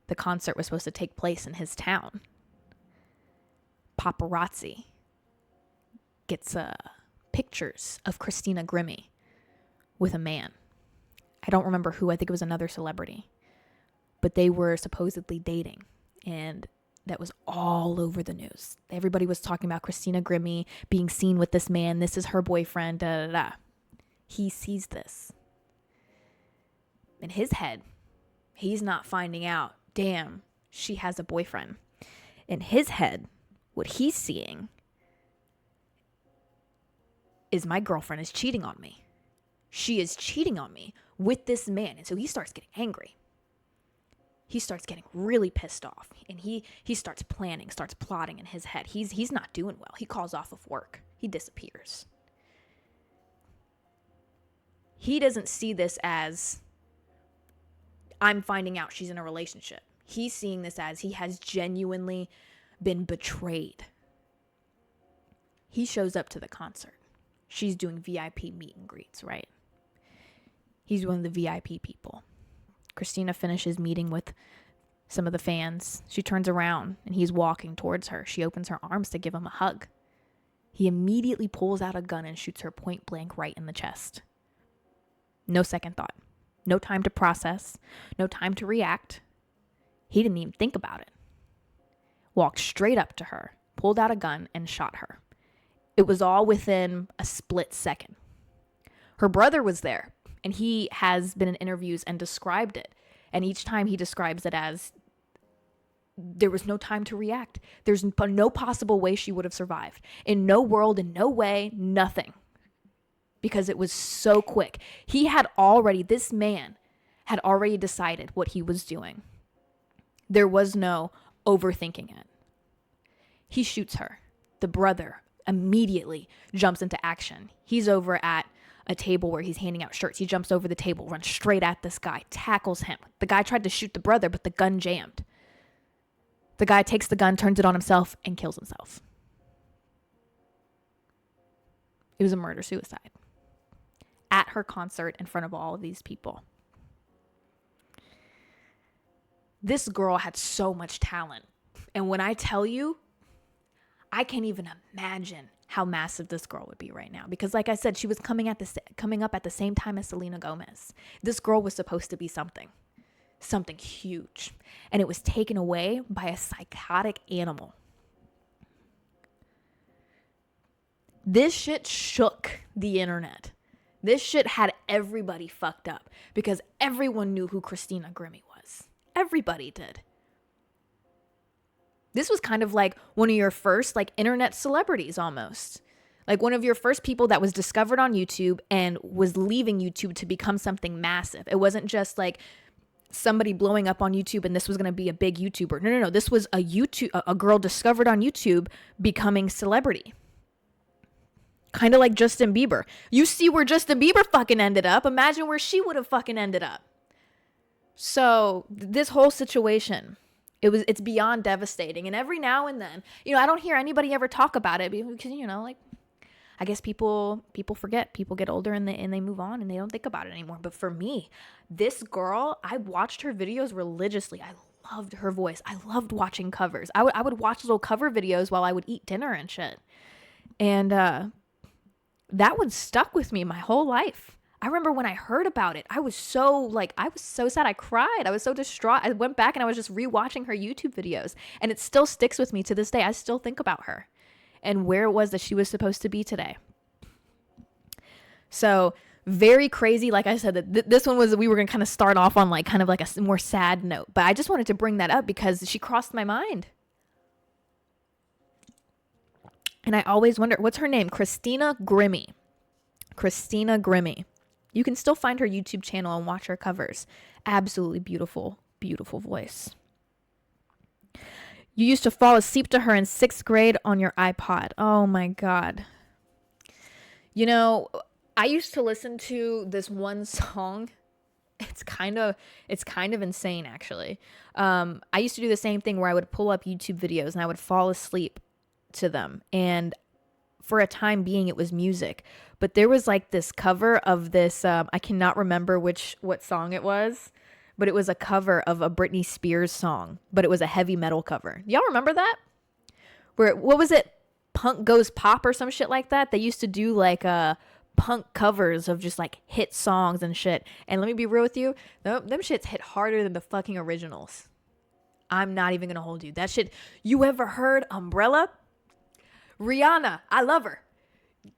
the concert was supposed to take place in his town. Paparazzi gets pictures of Christina Grimmie with a man. I don't remember who. I think it was another celebrity. But they were supposedly dating. And that was all over the news. Everybody was talking about Christina Grimmie being seen with this man. This is her boyfriend. Da, da, da. He sees this. In his head, he's not finding out, damn, she has a boyfriend. In his head, what he's seeing is my girlfriend is cheating on me. She is cheating on me with this man. And so he starts getting angry. He starts getting really pissed off. And he starts planning, starts plotting in his head. He's not doing well. He calls off of work. He disappears. He doesn't see this as, I'm finding out she's in a relationship. He's seeing this as he has genuinely been betrayed. He shows up to the concert. She's doing VIP meet and greets, right? He's one of the VIP people. Christina finishes meeting with some of the fans. She turns around and he's walking towards her. She opens her arms to give him a hug. He immediately pulls out a gun and shoots her point blank right in the chest. No second thought. No time to process. No time to react. He didn't even think about it. Walked straight up to her, pulled out a gun, and shot her. It was all within a split second. Her brother was there, and he has been in interviews and described it. And each time he describes it as, there was no time to react. There's no possible way she would have survived. In no world, in no way, nothing. Because it was so quick. This man had already decided what he was doing. There was no overthinking it. He shoots her. The brother immediately jumps into action. He's over at a table where he's handing out shirts. He jumps over the table, runs straight at this guy, tackles him. The guy tried to shoot the brother, but the gun jammed. The guy takes the gun, turns it on himself, and kills himself. It was a murder-suicide. At her concert in front of all of these people. This girl had so much talent. And when I tell you, I can't even imagine how massive this girl would be right now. Because like I said, she was coming up at the same time as Selena Gomez. This girl was supposed to be something huge. And it was taken away by a psychotic animal. This shit shook the internet. This shit had everybody fucked up because everyone knew who Christina Grimmie was. Everybody did. This was kind of like one of your first internet celebrities almost. Like one of your first people that was discovered on YouTube and was leaving YouTube to become something massive. It wasn't just like somebody blowing up on YouTube and this was going to be a big YouTuber. No. This was a girl discovered on YouTube becoming celebrity. Kind of like Justin Bieber. You see where Justin Bieber fucking ended up. Imagine where she would have fucking ended up. So this whole situation, it's beyond devastating. And every now and then, I don't hear anybody ever talk about it because, I guess people forget. People get older and they move on and they don't think about it anymore. But for me, this girl, I watched her videos religiously. I loved her voice. I loved watching covers. I would watch little cover videos while I would eat dinner and shit. And that one stuck with me my whole life. I remember when I heard about it, I was so sad. I cried. I was so distraught. I went back and I was just rewatching her YouTube videos. And it still sticks with me to this day. I still think about her and where it was that she was supposed to be today. So very crazy. Like I said, this one we were going to kind of start off on kind of a more sad note. But I just wanted to bring that up because she crossed my mind. And I always wonder, what's her name? Christina Grimmie. Christina Grimmie. You can still find her YouTube channel and watch her covers. Absolutely beautiful, beautiful voice. You used to fall asleep to her in 6th grade on your iPod. Oh my God. You know, I used to listen to this one song. It's kind of insane, actually. I used to do the same thing where I would pull up YouTube videos and I would fall asleep to them. And for a time being, it was music. But there was like this cover of this, I cannot remember what song it was, but it was a cover of a Britney Spears song, but it was a heavy metal cover. Y'all remember that? What was it? Punk Goes Pop or some shit like that. They used to do like punk covers of just like hit songs and shit. And let me be real with you, them shits hit harder than the fucking originals. I'm not even gonna hold you. That shit, you ever heard Umbrella? Rihanna, I love her.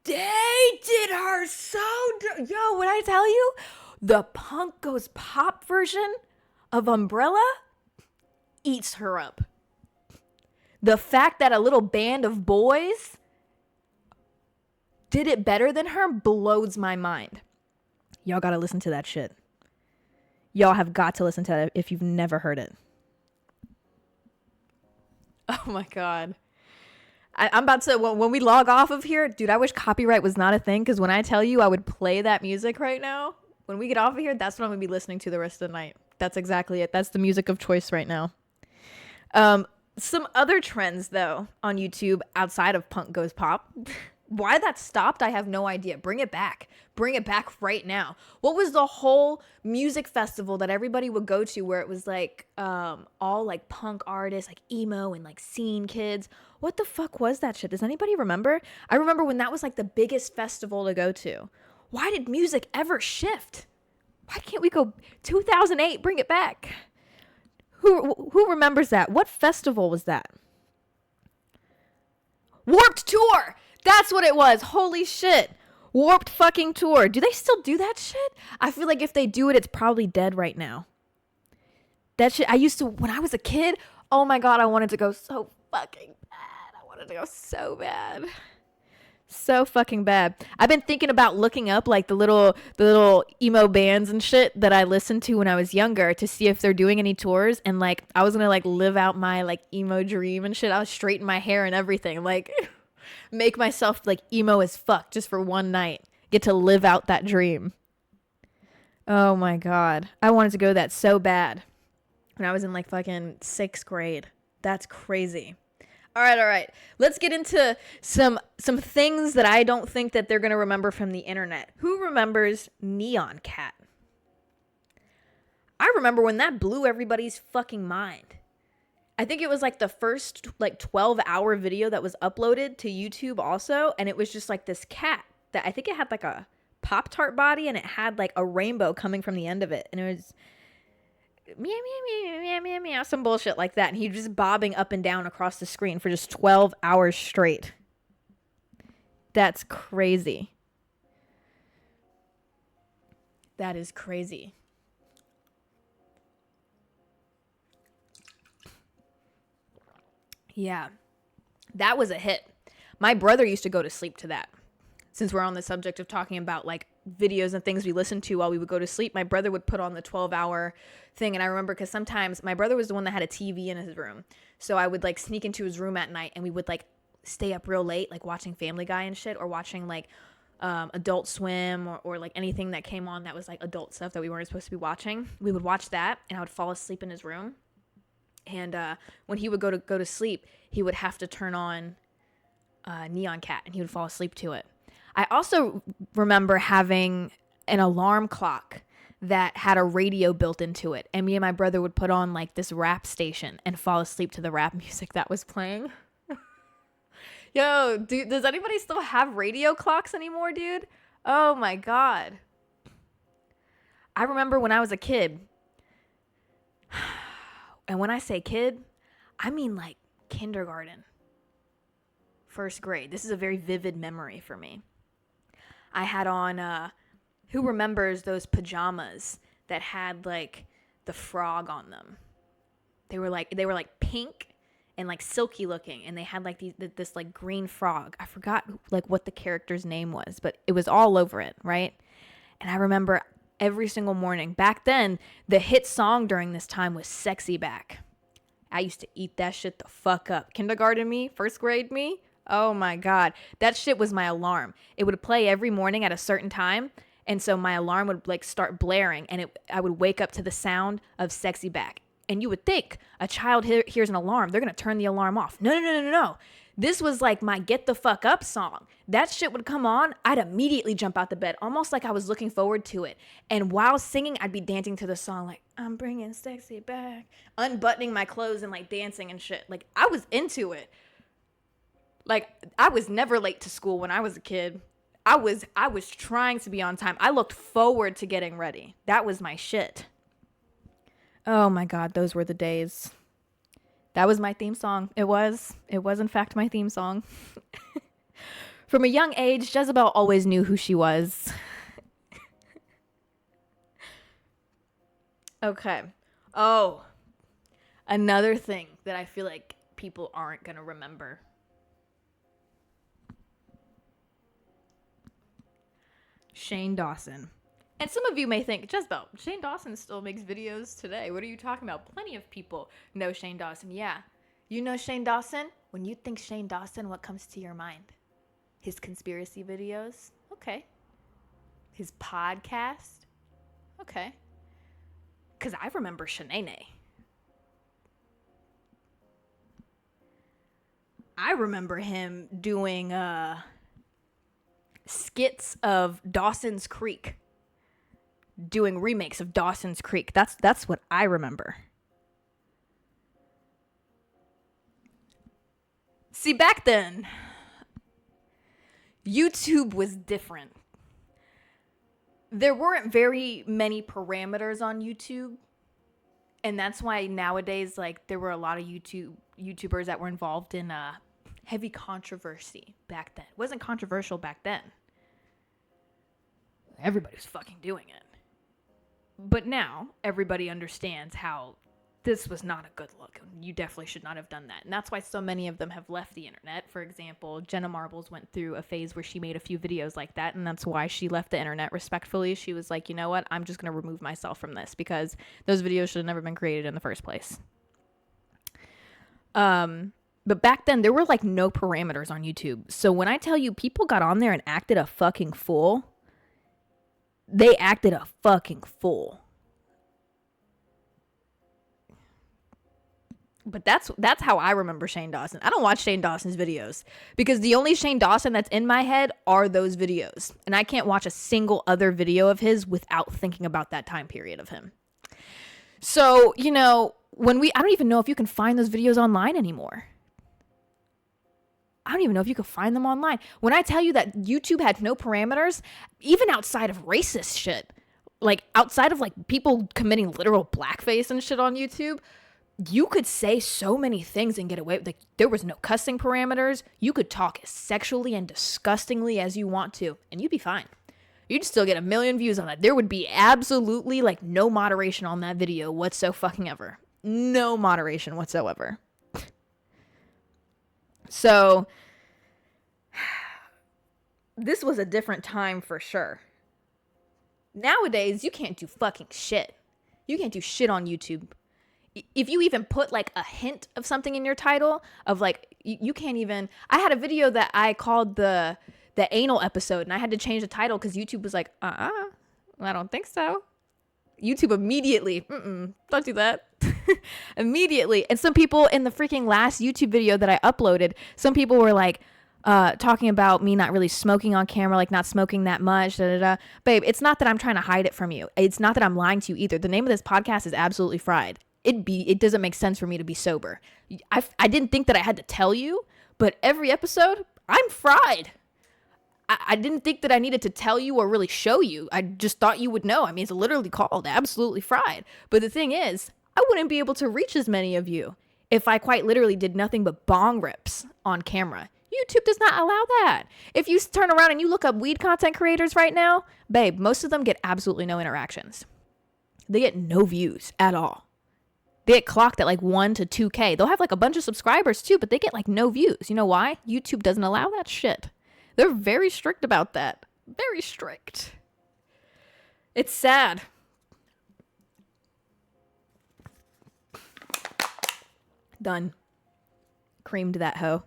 They did her so yo, when I tell you, the Punk Goes Pop version of Umbrella eats her up. The fact that a little band of boys did it better than her blows my mind. Y'all gotta listen to that shit. Y'all have got to listen to it if you've never heard it. Oh my God. I'm about to, when we log off of here, dude, I wish copyright was not a thing, because when I tell you I would play that music right now, when we get off of here, that's what I'm going to be listening to the rest of the night. That's exactly it. That's the music of choice right now. Some other trends, though, on YouTube outside of Punk Goes Pop. Why that stopped, I have no idea. Bring it back. Bring it back right now. What was the whole music festival that everybody would go to where it was like all like punk artists, like emo and like scene kids? What the fuck was that shit? Does anybody remember? I remember when that was like the biggest festival to go to. Why did music ever shift? Why can't we go 2008? Bring it back. Who remembers that? What festival was that? Warped Tour. That's what it was. Holy shit. Warped fucking Tour. Do they still do that shit? I feel like if they do it, it's probably dead right now. That shit, I used to, when I was a kid, oh my God, I wanted to go so fucking bad. I wanted to go so bad. So fucking bad. I've been thinking about looking up like the little emo bands and shit that I listened to when I was younger to see if they're doing any tours, and like I was gonna like live out my like emo dream and shit. I was straighten my hair and everything, like make myself like emo as fuck just for one night. Get to live out that dream. Oh my God. I wanted to go that so bad when I was in like fucking 6th grade. That's crazy. All right. Let's get into some things that I don't think that they're going to remember from the internet. Who remembers Neon Cat? I remember when that blew everybody's fucking mind. I think it was like the first like 12-hour video that was uploaded to YouTube also, and it was just like this cat that I think it had like a Pop-Tart body, and it had like a rainbow coming from the end of it, and it was meow, meow, meow, meow, meow, meow, some bullshit like that. And he was just bobbing up and down across the screen for just 12 hours straight. That's crazy. That is crazy. Yeah, that was a hit. My brother used to go to sleep to that. Since we're on the subject of talking about like videos and things we listened to while we would go to sleep, my brother would put on the 12-hour thing. And I remember because sometimes my brother was the one that had a TV in his room. So I would like sneak into his room at night and we would like stay up real late, like watching Family Guy and shit, or watching like Adult Swim or like anything that came on that was like adult stuff that we weren't supposed to be watching. We would watch that and I would fall asleep in his room. And when he would go to sleep, he would have to turn on Neon Cat and he would fall asleep to it. I also remember having an alarm clock that had a radio built into it. And me and my brother would put on like this rap station and fall asleep to the rap music that was playing. Yo, dude, does anybody still have radio clocks anymore, dude? Oh my God. I remember when I was a kid. And when I say kid, I mean like kindergarten. 1st grade. This is a very vivid memory for me. I had on, who remembers those pajamas that had like the frog on them? They were like pink and like silky looking, and they had like this like green frog. I forgot like what the character's name was, but it was all over it, right? And I remember every single morning back then, the hit song during this time was "Sexy Back." I used to eat that shit the fuck up. Kindergarten me, first grade me. Oh my God. That shit was my alarm. It would play every morning at a certain time. And so my alarm would like start blaring and I would wake up to the sound of Sexy Back. And you would think a child hears an alarm, they're going to turn the alarm off. No. This was like my get the fuck up song. That shit would come on, I'd immediately jump out the bed, almost like I was looking forward to it. And while singing, I'd be dancing to the song like, I'm bringing sexy back, unbuttoning my clothes and like dancing and shit. Like I was into it. Like I was never late to school when I was a kid. I was trying to be on time. I looked forward to getting ready. That was my shit. Oh my God, those were the days. That was my theme song. It was in fact my theme song. From a young age, Jezabelle always knew who she was. Okay. Oh, another thing that I feel like people aren't going to remember. Shane Dawson. And some of you may think, Jezebel, Shane Dawson still makes videos today. What are you talking about? Plenty of people know Shane Dawson. Yeah. You know Shane Dawson? When you think Shane Dawson, what comes to your mind? His conspiracy videos? Okay. His podcast? Okay. Because I remember Shanae. I remember him doing skits of Dawson's Creek. Doing remakes of Dawson's Creek. That's what I remember. See, back then, YouTube was different. There weren't very many parameters on YouTube. And that's why nowadays, like, there were a lot of YouTubers that were involved in heavy controversy back then. It wasn't controversial back then. Everybody was fucking doing it. But now, everybody understands how this was not a good look. You definitely should not have done that. And that's why so many of them have left the internet. For example, Jenna Marbles went through a phase where she made a few videos like that, and that's why she left the internet respectfully. She was like, you know what? I'm just going to remove myself from this because those videos should have never been created in the first place. But back then, there were like no parameters on YouTube. So when I tell you people got on there and acted a fucking fool, they acted a fucking fool. But that's how I remember Shane Dawson. I don't watch Shane Dawson's videos because the only Shane Dawson that's in my head are those videos. And I can't watch a single other video of his without thinking about that time period of him. So, you know, I don't even know if you can find those videos online anymore. I don't even know if you could find them online. When I tell you that YouTube had no parameters, even outside of racist shit, like outside of like people committing literal blackface and shit on YouTube, you could say so many things and get away with, like, there was no cussing parameters. You could talk as sexually and disgustingly as you want to, and you'd be fine. You'd still get 1 million views on that. There would be absolutely like no moderation on that video whatsoever. No moderation whatsoever. So this was a different time for sure. Nowadays, you can't do fucking shit. You can't do shit on YouTube. If you even put like a hint of something in your title of like, you can't even, I had a video that I called the anal episode and I had to change the title because YouTube was like, I don't think so. YouTube immediately, don't do that. Immediately. And some people in the freaking last YouTube video that I uploaded, some people were like, talking about me not really smoking on camera, like not smoking that much, Babe, it's not that I'm trying to hide it from you. It's not that I'm lying to you either. The name of this podcast is Absolutely Fried. It doesn't make sense for me to be sober. I didn't think that I had to tell you, but every episode, I'm fried. I didn't think that I needed to tell you or really show you. I just thought you would know. I mean, it's literally called Absolutely Fried. But the thing is, I wouldn't be able to reach as many of you if I quite literally did nothing but bong rips on camera. YouTube does not allow that. If you turn around and you look up weed content creators right now, babe, most of them get absolutely no interactions. They get no views at all. They get clocked at like 1 to 2K. They'll have like a bunch of subscribers too, but they get like no views. You know why? YouTube doesn't allow that shit. They're very strict about that. Very strict. It's sad. Done. Creamed that hoe.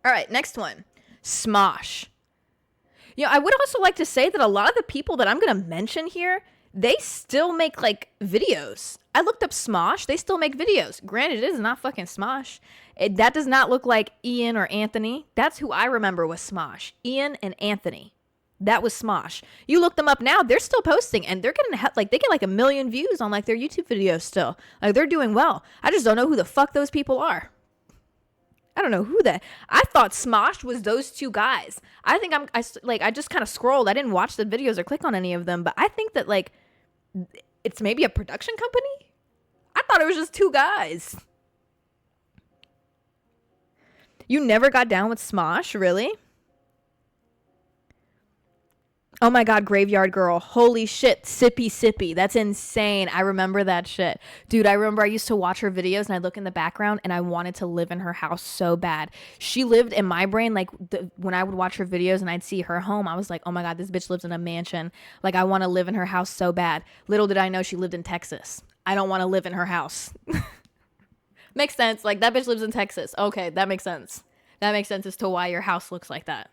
All right, next one. Smosh. You know, I would also like to say that a lot of the people that I'm going to mention here, they still make like videos. I looked up Smosh. They still make videos. Granted, it is not fucking Smosh. That does not look like Ian or Anthony. That's who I remember was Smosh. Ian and Anthony. That was Smosh. You look them up now, they're still posting and they're getting like, they get like 1 million views on like their YouTube videos still. Like they're doing well. I just don't know who the fuck those people are. I don't know who that. I thought Smosh was those two guys. I think I just kind of scrolled. I didn't watch the videos or click on any of them, but I think that like it's maybe a production company. I thought it was just two guys. You never got down with Smosh, really? Oh my God, Graveyard Girl. Holy shit. Sippy Sippy. That's insane. I remember that shit. Dude, I remember I used to watch her videos and I'd look in the background and I wanted to live in her house so bad. She lived in my brain, like when I would watch her videos and I'd see her home, I was like, oh my God, this bitch lives in a mansion. Like I want to live in her house so bad. Little did I know she lived in Texas. I don't want to live in her house. Makes sense. Like that bitch lives in Texas. Okay, that makes sense. That makes sense as to why your house looks like that.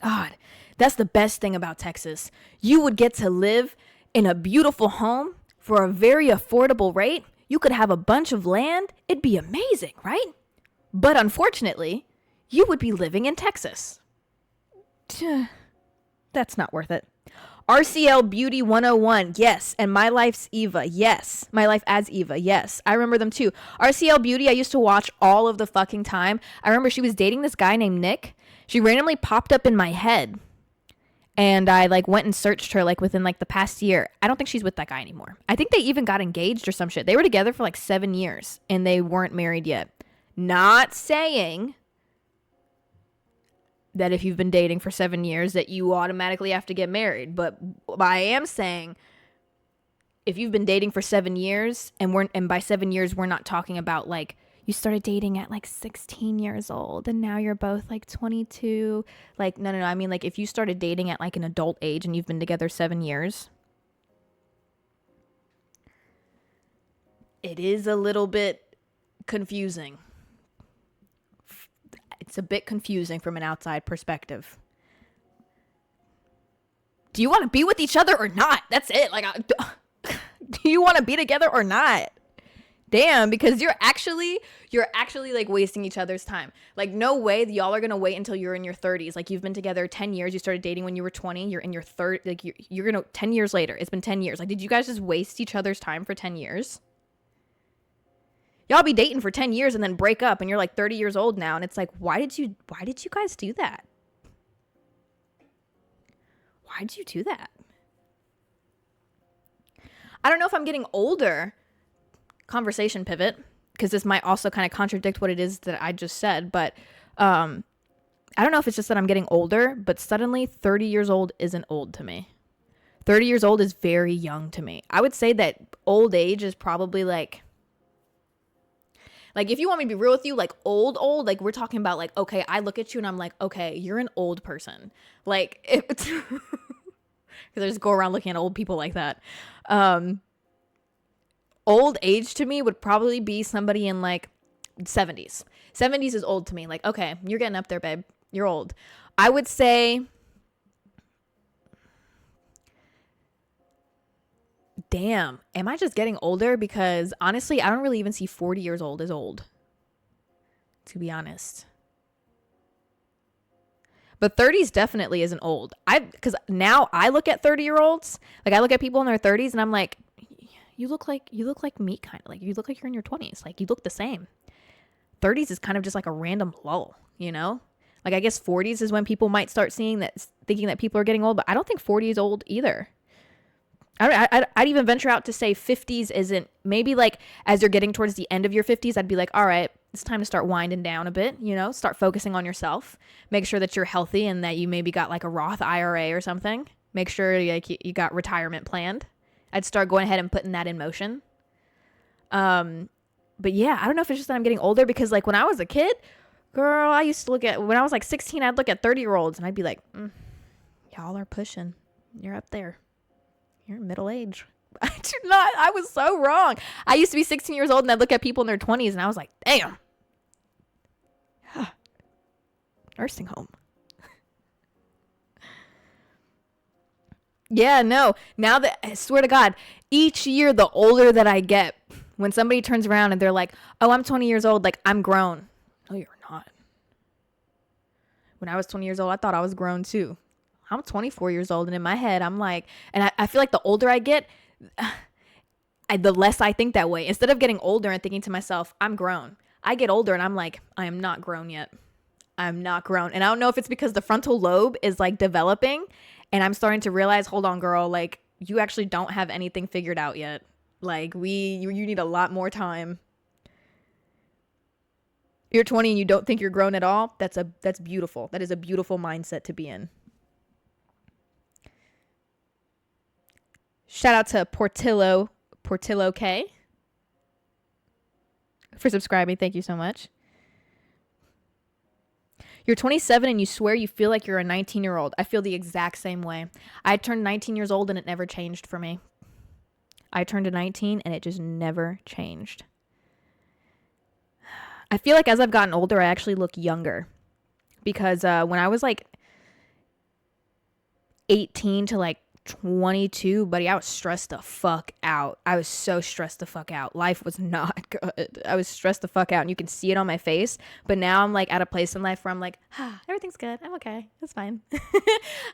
God, that's the best thing about Texas. You would get to live in a beautiful home for a very affordable rate. You could have a bunch of land. It'd be amazing, right? But unfortunately, you would be living in Texas. That's not worth it. RCL Beauty 101, yes. And My Life's Eva, yes. My Life as Eva, yes. I remember them too. RCL Beauty, I used to watch all of the fucking time. I remember she was dating this guy named Nick. She randomly popped up in my head and I like went and searched her like within like the past year. I don't think she's with that guy anymore. I think they even got engaged or some shit. They were together for like 7 years and they weren't married yet. Not saying that if you've been dating for 7 years that you automatically have to get married. But I am saying if you've been dating for 7 years and by 7 years, we're not talking about like, you started dating at like 16 years old and now you're both like 22. Like, no. I mean, like if you started dating at like an adult age and you've been together 7 years, it is a little bit confusing. It's a bit confusing from an outside perspective. Do you want to be with each other or not? That's it. Like, do you want to be together or not? Damn, because you're actually like wasting each other's time. Like no way y'all are going to wait until you're in your 30s. Like you've been together 10 years. You started dating when you were 20. You're in your third, like you're going to 10 years later. It's been 10 years. Like, did you guys just waste each other's time for 10 years? Y'all be dating for 10 years and then break up and you're like 30 years old now. And it's like, why did you guys do that? Why did you do that? I don't know if I'm getting older. Conversation pivot, because this might also kind of contradict what it is that I just said, but I don't know if it's just that I'm getting older, but suddenly 30 years old isn't old to me. 30 years old is very young to me. I would say that old age is probably like if you want me to be real with you, like old, like we're talking about like, okay, I look at you and I'm like, okay, you're an old person. Like, it's because I just go around looking at old people like that. Old age to me would probably be somebody in like 70s. 70s is old to me. Like, okay, you're getting up there, babe. You're old. I would say, damn, am I just getting older? Because honestly, I don't really even see 40 years old as old, to be honest. But 30s definitely isn't old. Because now I look at 30-year-olds, like I look at people in their 30s and I'm like, you look like me, kind of like you look like you're in your 20s. Like you look the same. 30s is kind of just like a random lull, you know? Like I guess 40s is when people might start thinking that people are getting old, but I don't think 40 is old either. I'd even venture out to say 50s isn't, maybe like as you're getting towards the end of your 50s, I'd be like, all right, it's time to start winding down a bit, you know, start focusing on yourself, make sure that you're healthy and that you maybe got like a Roth IRA or something. Make sure like you got retirement planned. I'd start going ahead and putting that in motion. But yeah, I don't know if it's just that I'm getting older because like when I was a kid, girl, I used to when I was like 16, I'd look at 30-year-olds and I'd be like, y'all are pushing. You're up there. You're middle age. I do not. I was so wrong. I used to be 16 years old and I'd look at people in their 20s and I was like, damn. Nursing home. Yeah, no. Now that, I swear to God, each year, the older that I get, when somebody turns around and they're like, oh, I'm 20 years old, like, I'm grown. No, you're not. When I was 20 years old, I thought I was grown too. I'm 24 years old, and in my head, I'm like, and I feel like the older I get, the less I think that way. Instead of getting older and thinking to myself, I'm grown, I get older and I'm like, I am not grown yet. I'm not grown. And I don't know if it's because the frontal lobe is like developing and I'm starting to realize, hold on, girl, like you actually don't have anything figured out yet. Like you need a lot more time. You're 20 and you don't think you're grown at all. That's beautiful. That is a beautiful mindset to be in. Shout out to Portillo K for subscribing. Thank you so much. You're 27 and you swear you feel like you're a 19-year-old. I feel the exact same way. I turned 19 years old and it never changed for me. I turned to 19 and it just never changed. I feel like as I've gotten older, I actually look younger. Because when I was like 18 to like 22, buddy, I was stressed the fuck out. I was so stressed the fuck out. Life was not good. I was stressed the fuck out and you can see it on my face. But now I'm like at a place in life where I'm like, everything's good. I'm okay. It's fine.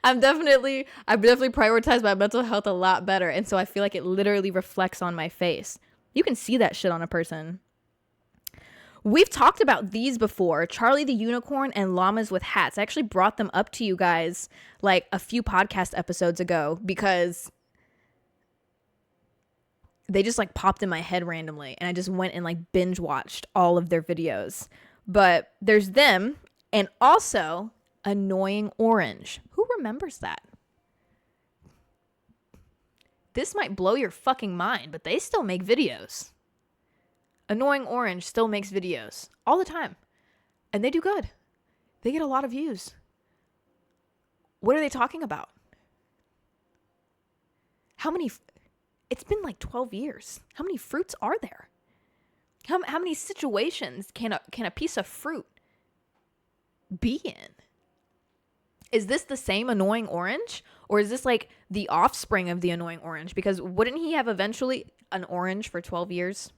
I've definitely prioritized my mental health a lot better. And so I feel like it literally reflects on my face. You can see that shit on a person. We've talked about these before, Charlie the Unicorn and llamas with hats. I actually brought them up to you guys like a few podcast episodes ago because they just like popped in my head randomly and I just went and like binge watched all of their videos. But there's them and also Annoying Orange. Who remembers that? This might blow your fucking mind, but they still make videos. Annoying Orange still makes videos all the time. And they do good. They get a lot of views. What are they talking about? It's been like 12 years. How many fruits are there? How many situations can a piece of fruit be in? Is this the same Annoying Orange? Or is this like the offspring of the Annoying Orange? Because wouldn't he have eventually an orange for 12 years?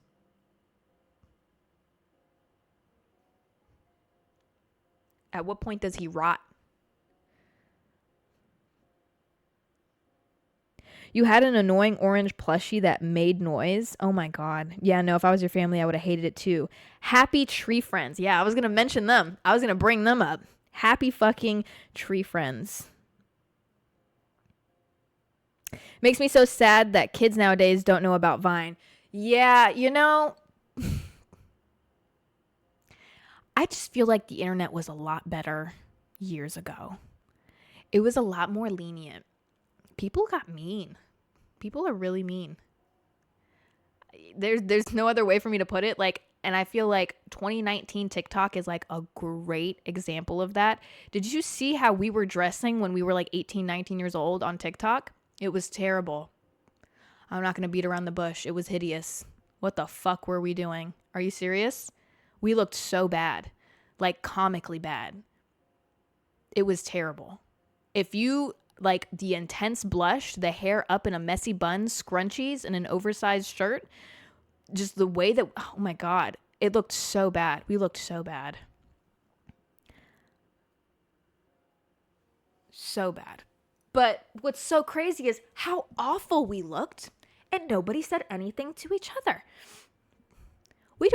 At what point does he rot? You had an Annoying Orange plushie that made noise. Oh my God. Yeah, no, if I was your family, I would have hated it too. Happy Tree Friends. Yeah, I was going to mention them. I was going to bring them up. Happy fucking Tree Friends. Makes me so sad that kids nowadays don't know about Vine. Yeah, you know, I just feel like the internet was a lot better years ago. It was a lot more lenient. People got mean. People are really mean. There's no other way for me to put it. Like, and I feel like 2019 TikTok is like a great example of that. Did you see how we were dressing when we were like 18, 19 years old on TikTok? It was terrible. I'm not going to beat around the bush. It was hideous. What the fuck were we doing? Are you serious? We looked so bad, like comically bad. It was terrible. If you like the intense blush, the hair up in a messy bun, scrunchies, and an oversized shirt, just the way that, oh my God, it looked so bad. We looked so bad. So bad. But what's so crazy is how awful we looked, and nobody said anything to each other. We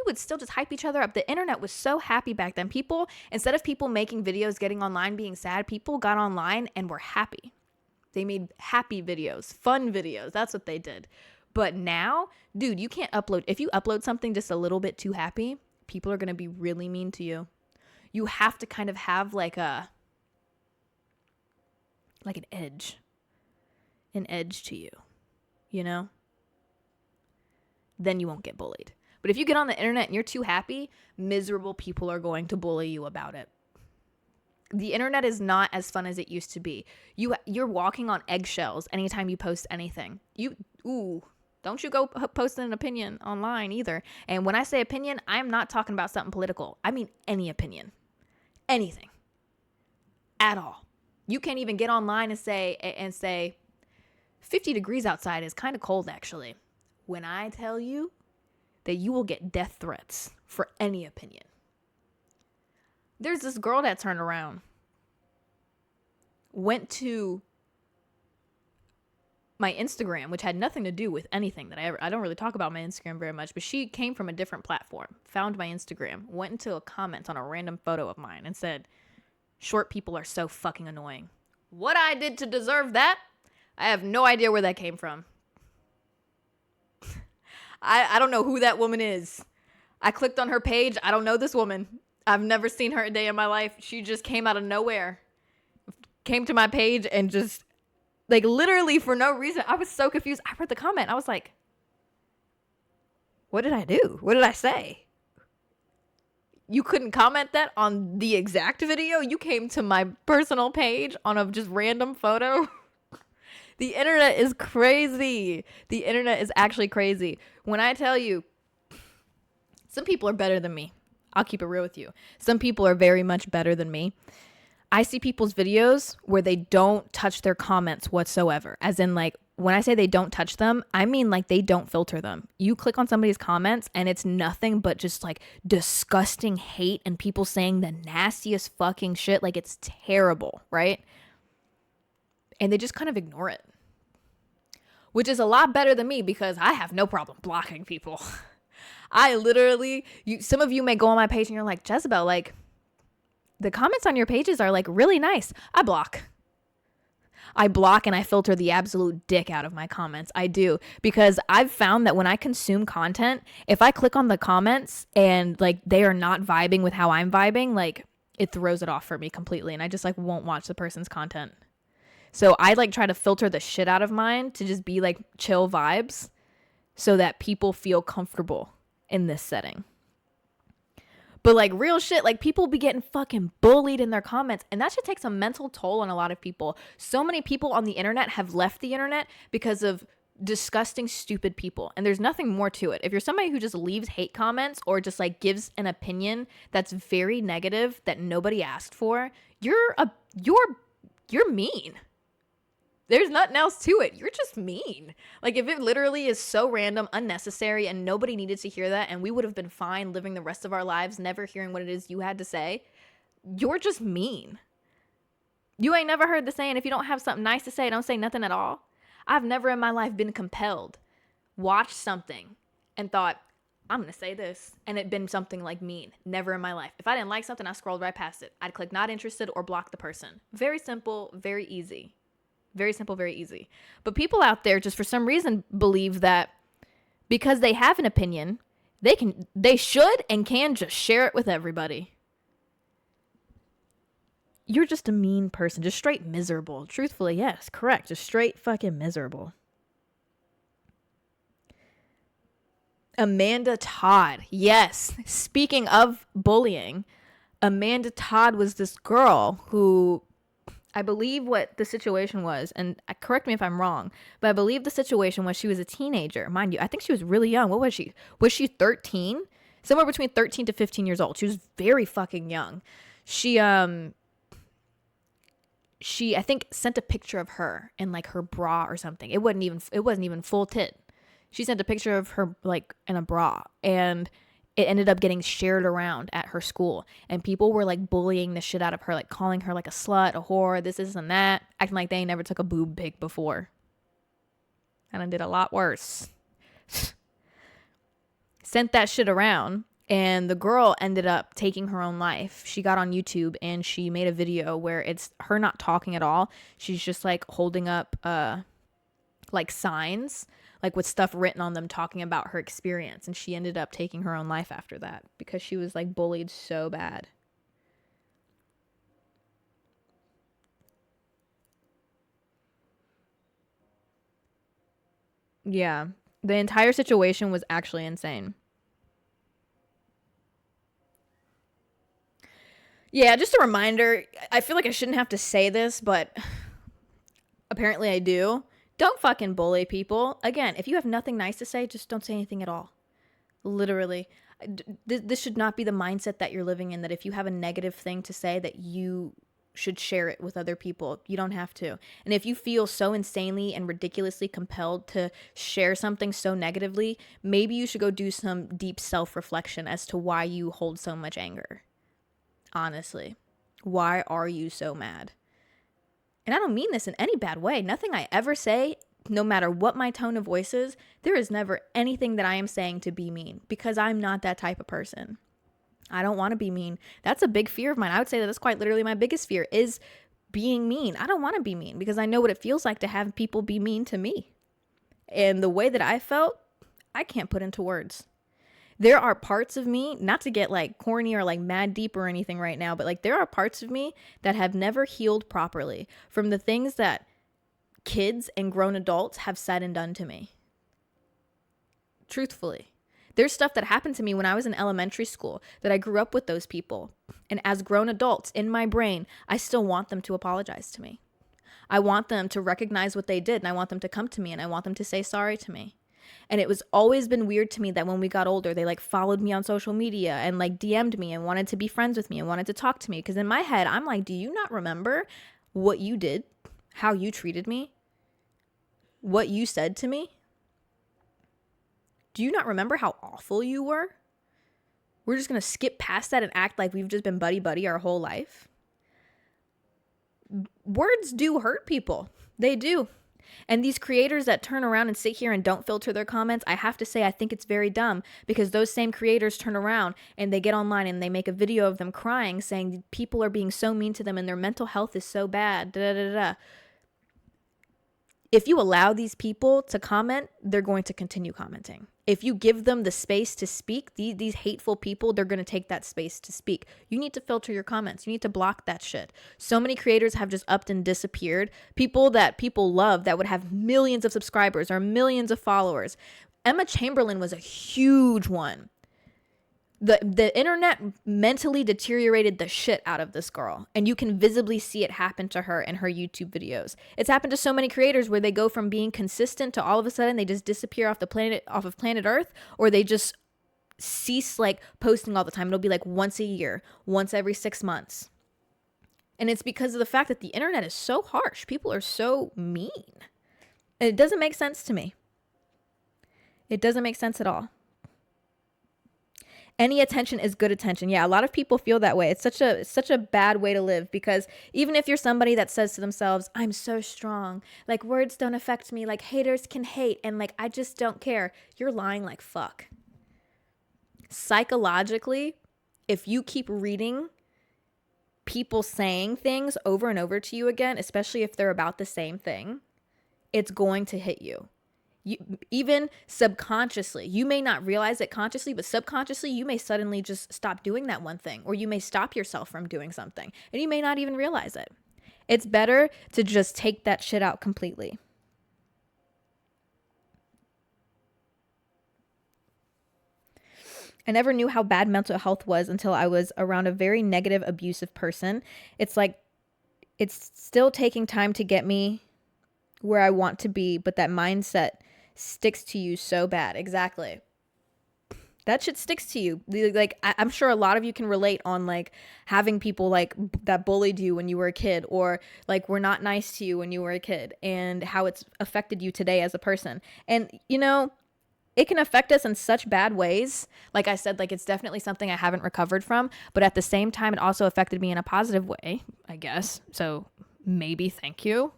would still just hype each other up. The internet was so happy back then. People, instead of people making videos, getting online, being sad, people got online and were happy. They made happy videos, fun videos. That's what they did. But now, dude, you can't upload. If you upload something just a little bit too happy, people are going to be really mean to you. You have to kind of have like an edge to you, you know? Then you won't get bullied. But if you get on the internet and you're too happy, miserable people are going to bully you about it. The internet is not as fun as it used to be. You're walking on eggshells anytime you post anything. Ooh, don't you go post an opinion online either. And when I say opinion, I'm not talking about something political. I mean any opinion. Anything. At all. You can't even get online and say 50 degrees outside is kind of cold actually. When I tell you that you will get death threats for any opinion. There's this girl that turned around, went to my Instagram, which had nothing to do with anything that I don't really talk about my Instagram very much, but she came from a different platform, found my Instagram, went into a comment on a random photo of mine and said, short people are so fucking annoying. What I did to deserve that, I have no idea where that came from. I don't know who that woman is. I clicked on her page. I don't know this woman. I've never seen her a day in my life. She just came out of nowhere. Came to my page and just, like, literally for no reason. I was so confused. I read the comment. I was like, what did I do? What did I say? You couldn't comment that on the exact video? You came to my personal page on a just random photo? The internet is crazy. The internet is actually crazy. When I tell you, some people are better than me. I'll keep it real with you. Some people are very much better than me. I see people's videos where they don't touch their comments whatsoever. As in, like, when I say they don't touch them, I mean like they don't filter them. You click on somebody's comments and it's nothing but just like disgusting hate and people saying the nastiest fucking shit. Like, it's terrible, right? And they just kind of ignore it. Which is a lot better than me because I have no problem blocking people. I literally, some of you may go on my page and you're like, Jezabelle, like, the comments on your pages are like really nice. I block and I filter the absolute dick out of my comments. I do, because I've found that when I consume content, if I click on the comments and like they are not vibing with how I'm vibing, like it throws it off for me completely. And I just like won't watch the person's content. So I like try to filter the shit out of mine to just be like chill vibes so that people feel comfortable in this setting. But like real shit, like people be getting fucking bullied in their comments, and that shit takes a mental toll on a lot of people. So many people on the internet have left the internet because of disgusting, stupid people. And there's nothing more to it. If you're somebody who just leaves hate comments or just like gives an opinion that's very negative that nobody asked for, you're mean. There's nothing else to it. You're just mean. Like, if it literally is so random, unnecessary, and nobody needed to hear that, and we would have been fine living the rest of our lives never hearing what it is you had to say, you're just mean. You ain't never heard the saying, if you don't have something nice to say, don't say nothing at all. I've never in my life been compelled, watched something, and thought, I'm going to say this, and it been something like mean. Never in my life. If I didn't like something, I scrolled right past it. I'd click not interested or block the person. Very simple, very easy. Very simple, very easy. But people out there just for some reason believe that because they have an opinion, they should and can just share it with everybody. You're just a mean person, just straight miserable. Truthfully, yes, correct. Just straight fucking miserable. Amanda Todd. Yes. Speaking of bullying, Amanda Todd was this girl who, I believe what the situation was, and correct me if I'm wrong, but I believe the situation was she was a teenager. Mind you, I think she was really young. What was she? Was she 13? Somewhere between 13 to 15 years old. She was very fucking young. She I think sent a picture of her in like her bra or something. It wasn't even full tit. She sent a picture of her like in a bra, and it ended up getting shared around at her school, and people were like bullying the shit out of her, like calling her like a slut, a whore, this and that, acting like they never took a boob pic before. And I did a lot worse. Sent that shit around, and the girl ended up taking her own life. She got on YouTube and she made a video where it's her not talking at all. She's just like holding up like signs, like with stuff written on them talking about her experience. And she ended up taking her own life after that because she was like bullied so bad. Yeah, the entire situation was actually insane. Yeah, just a reminder, I feel like I shouldn't have to say this, but apparently I do. Don't fucking bully people. Again, if you have nothing nice to say, just don't say anything at all. Literally. This should not be the mindset that you're living in, that if you have a negative thing to say, that you should share it with other people. You don't have to. And if you feel so insanely and ridiculously compelled to share something so negatively, maybe you should go do some deep self-reflection as to why you hold so much anger. Honestly. Why are you so mad? And I don't mean this in any bad way. Nothing I ever say, no matter what my tone of voice is, there is never anything that I am saying to be mean, because I'm not that type of person. I don't want to be mean. That's a big fear of mine. I would say that that's quite literally my biggest fear, is being mean. I don't want to be mean, because I know what it feels like to have people be mean to me. And the way that I felt, I can't put into words. There are parts of me, not to get like corny or like mad deep or anything right now, but like there are parts of me that have never healed properly from the things that kids and grown adults have said and done to me. Truthfully. There's stuff that happened to me when I was in elementary school that I grew up with those people. And as grown adults, in my brain, I still want them to apologize to me. I want them to recognize what they did, and I want them to come to me, and I want them to say sorry to me. And it was always been weird to me that when we got older, they like followed me on social media and like DM'd me and wanted to be friends with me and wanted to talk to me. Because in my head, I'm like, do you not remember what you did? How you treated me? What you said to me? Do you not remember how awful you were? We're just going to skip past that and act like we've just been buddy-buddy our whole life. Words do hurt people. They do. And these creators that turn around and sit here and don't filter their comments, I have to say I think it's very dumb, because those same creators turn around and they get online and they make a video of them crying, saying people are being so mean to them and their mental health is so bad. Da, da, da, da. If you allow these people to comment, they're going to continue commenting. If you give them the space to speak, these hateful people, they're going to take that space to speak. You need to filter your comments. You need to block that shit. So many creators have just upped and disappeared. People that people love that would have millions of subscribers or millions of followers. Emma Chamberlain was a huge one. The internet mentally deteriorated the shit out of this girl, and you can visibly see it happen to her in her YouTube videos. It's happened to so many creators where they go from being consistent to all of a sudden they just disappear off of planet Earth, or they just cease like posting all the time. It'll be like once a year, once every 6 months. And it's because of the fact that the internet is so harsh. People are so mean. And it doesn't make sense to me. It doesn't make sense at all. Any attention is good attention. Yeah, a lot of people feel that way. It's such a bad way to live, because even if you're somebody that says to themselves, I'm so strong, like words don't affect me, like haters can hate, and like I just don't care, you're lying like fuck. Psychologically, if you keep reading people saying things over and over to you again, especially if they're about the same thing, it's going to hit you. Even subconsciously, you may not realize it consciously, but subconsciously, you may suddenly just stop doing that one thing, or you may stop yourself from doing something, and you may not even realize it. It's better to just take that shit out completely. I never knew how bad mental health was until I was around a very negative, abusive person. It's like, it's still taking time to get me where I want to be, but that mindset sticks to you so bad. Exactly. That shit sticks to you. Like, I'm sure a lot of you can relate on like having people like that bullied you when you were a kid, or like were not nice to you when you were a kid, and how it's affected you today as a person. And you know, it can affect us in such bad ways. Like I said, like it's definitely something I haven't recovered from, but at the same time, it also affected me in a positive way, I guess. So maybe thank you.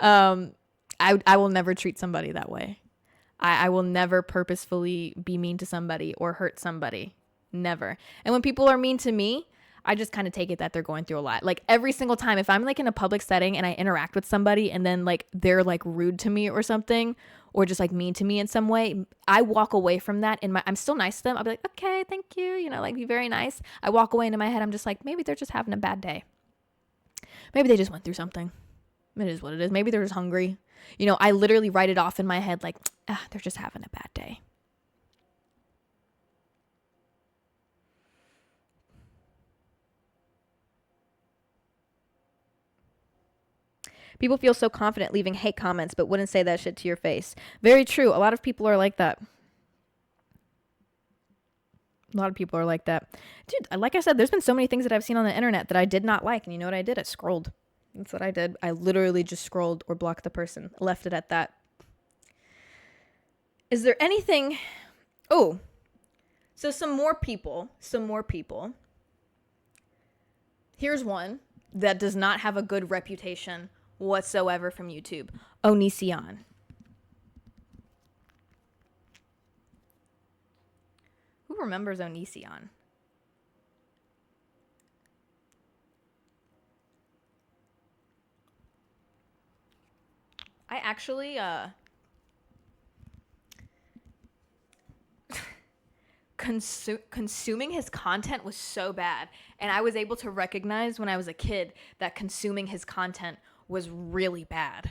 I will never treat somebody that way. I will never purposefully be mean to somebody or hurt somebody. Never. And when people are mean to me, I just kind of take it that they're going through a lot. Like every single time, if I'm like in a public setting and I interact with somebody and then like they're like rude to me or something, or just like mean to me in some way, I walk away from that I'm still nice to them. I'll be like, okay, thank you. You know, like be very nice. I walk away and in my head, I'm just like, maybe they're just having a bad day. Maybe they just went through something. It is what it is. Maybe they're just hungry. You know, I literally write it off in my head like, they're just having a bad day. People feel so confident leaving hate comments, but wouldn't say that shit to your face. Very true. A lot of people are like that. A lot of people are like that. Dude, like I said, there's been so many things that I've seen on the internet that I did not like. And you know what I did? I scrolled. That's what I did. I literally just scrolled or blocked the person. Left it at that. Is there anything... Oh. So some more people. Here's one that does not have a good reputation whatsoever from YouTube. Onision. Who remembers Onision? I actually consuming his content was so bad, and I was able to recognize when I was a kid that consuming his content was really bad.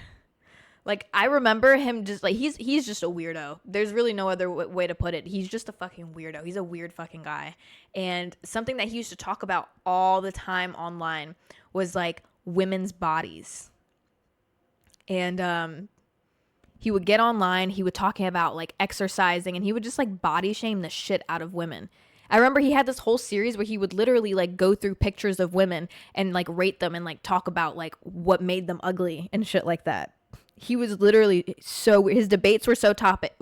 Like, I remember him just like he's just a weirdo. There's really no other way to put it. He's just a fucking weirdo. He's a weird fucking guy. And something that he used to talk about all the time online was like women's bodies. And he would get online, he would talking about like exercising, and he would just like body shame the shit out of women. I remember he had this whole series where he would literally like go through pictures of women and like rate them and like talk about like what made them ugly and shit like that. He was literally his debates were so toxic.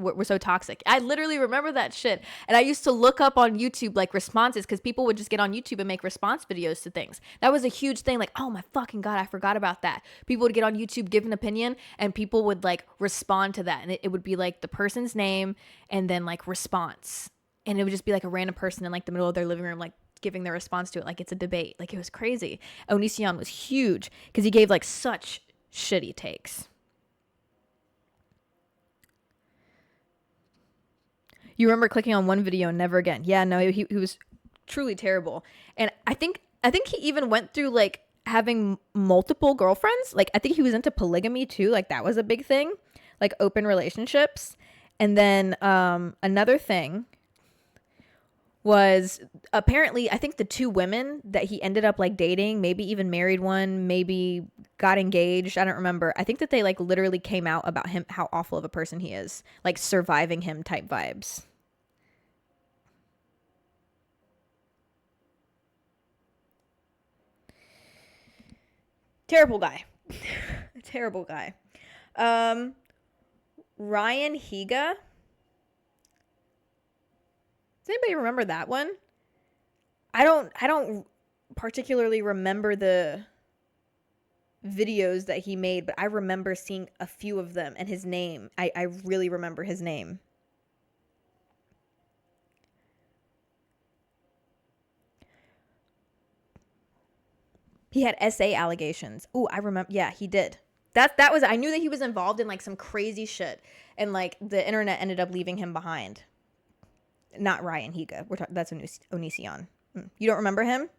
I literally remember that shit. And I used to look up on YouTube like responses, because people would just get on YouTube and make response videos to things. That was a huge thing. Like, oh my fucking God, I forgot about that. People would get on YouTube, give an opinion, and people would like respond to that. And it would be like the person's name and then like response. And it would just be like a random person in like the middle of their living room, like giving their response to it. Like it's a debate. Like it was crazy. Onision was huge because he gave like such shitty takes. You remember clicking on one video and never again. Yeah, no, he was truly terrible. And I think he even went through like having multiple girlfriends. Like I think he was into polygamy too. Like that was a big thing, like open relationships. And then another thing was apparently, I think the two women that he ended up like dating, maybe even married one, maybe got engaged, I don't remember. I think that they like literally came out about him, how awful of a person he is, like surviving him type vibes. Terrible guy. Terrible guy. Ryan Higa. Does anybody remember that one? I don't particularly remember the videos that he made, but I remember seeing a few of them, and his name. I really remember his name. He had SA allegations. Ooh, I remember. Yeah, he did. That was, I knew that he was involved in like some crazy shit, and like the internet ended up leaving him behind. Not Ryan Higa. That's Onision. You don't remember him?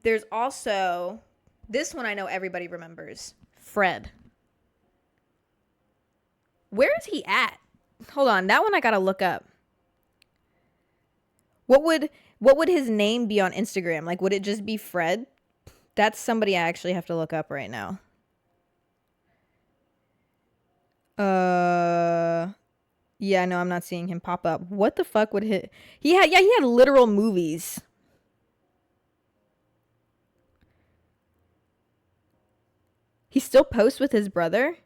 There's also this one I know everybody remembers. Fred. Where is he at? Hold on, that one I gotta look up. What would his name be on Instagram? Like, would it just be Fred? That's somebody I actually have to look up right now. Yeah, no, I'm not seeing him pop up. What the fuck would he had literal movies. He still posts with his brother.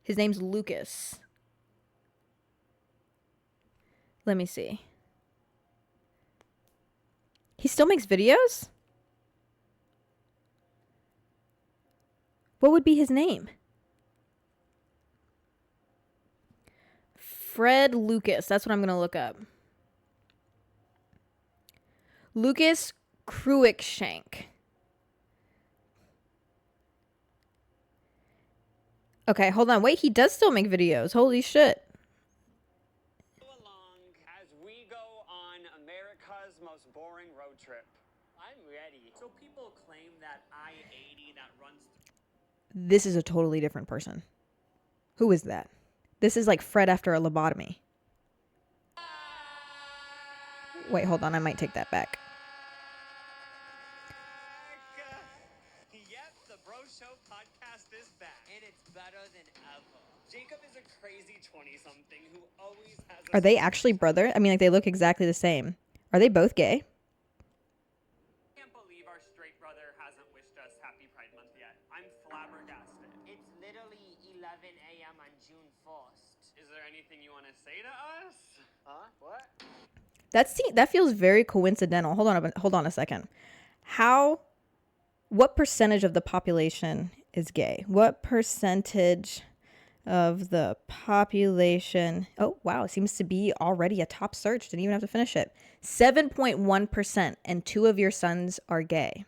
His name's Lucas. Let me see. He still makes videos? What would be his name? Fred Lucas. That's what I'm going to look up. Lucas Cruikshank. Okay, hold on. Wait, he does still make videos. Holy shit. Along as we go on America's most boring road trip. I'm ready. So people claim that I-80 that runs... This is a totally different person. Who is that? This is like Fred after a lobotomy. Wait, hold on. I might take that back. The Bro Show podcast is back, and it's better than ever. Jacob is a crazy 20-something who always has a... Are they actually brother? I mean, like, they look exactly the same. Are they both gay? I can't believe our straight brother hasn't wished us Happy Pride Month yet. I'm flabbergasted. It's literally 11 a.m. on June 1st. Is there anything you want to say to us? Huh? What? That feels very coincidental. Hold on a second. What percentage of the population is gay? What percentage of the population? Oh, wow. It seems to be already a top search. Didn't even have to finish it. 7.1%, and 2 of your sons are gay.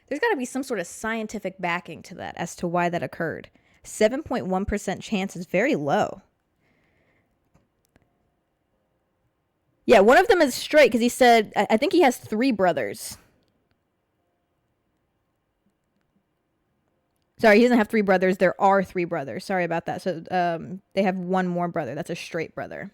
There's got to be some sort of scientific backing to that as to why that occurred. 7.1% chance is very low. Yeah, one of them is straight because he said, I think he has 3 brothers. Sorry, he doesn't have 3 brothers. There are 3 brothers. Sorry about that. So they have 1 more brother. That's a straight brother.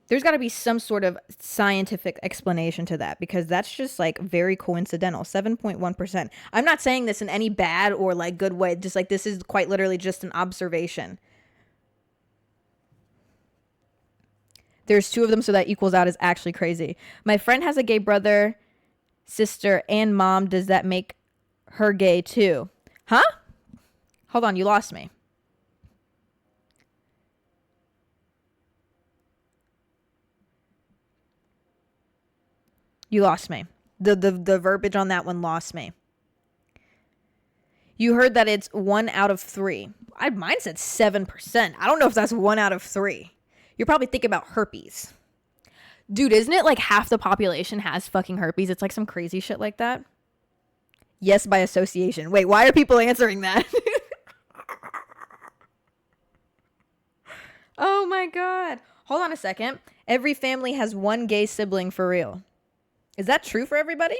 There's got to be some sort of scientific explanation to that because that's just like very coincidental. 7.1%. I'm not saying this in any bad or like good way. Just like this is quite literally just an observation. There's 2 of them, so that equals out is actually crazy. My friend has a gay brother, sister, and mom. Does that make her gay too? Huh? Hold on, you lost me. You lost me. The verbiage on that one lost me. You heard that it's 1 out of 3. Mine said 7%. I don't know if that's 1 out of 3. You're probably thinking about herpes. Dude, isn't it like half the population has fucking herpes? It's like some crazy shit like that. Yes, by association. Wait, why are people answering that? Oh my God. Hold on a second. Every family has 1 gay sibling for real. Is that true for everybody?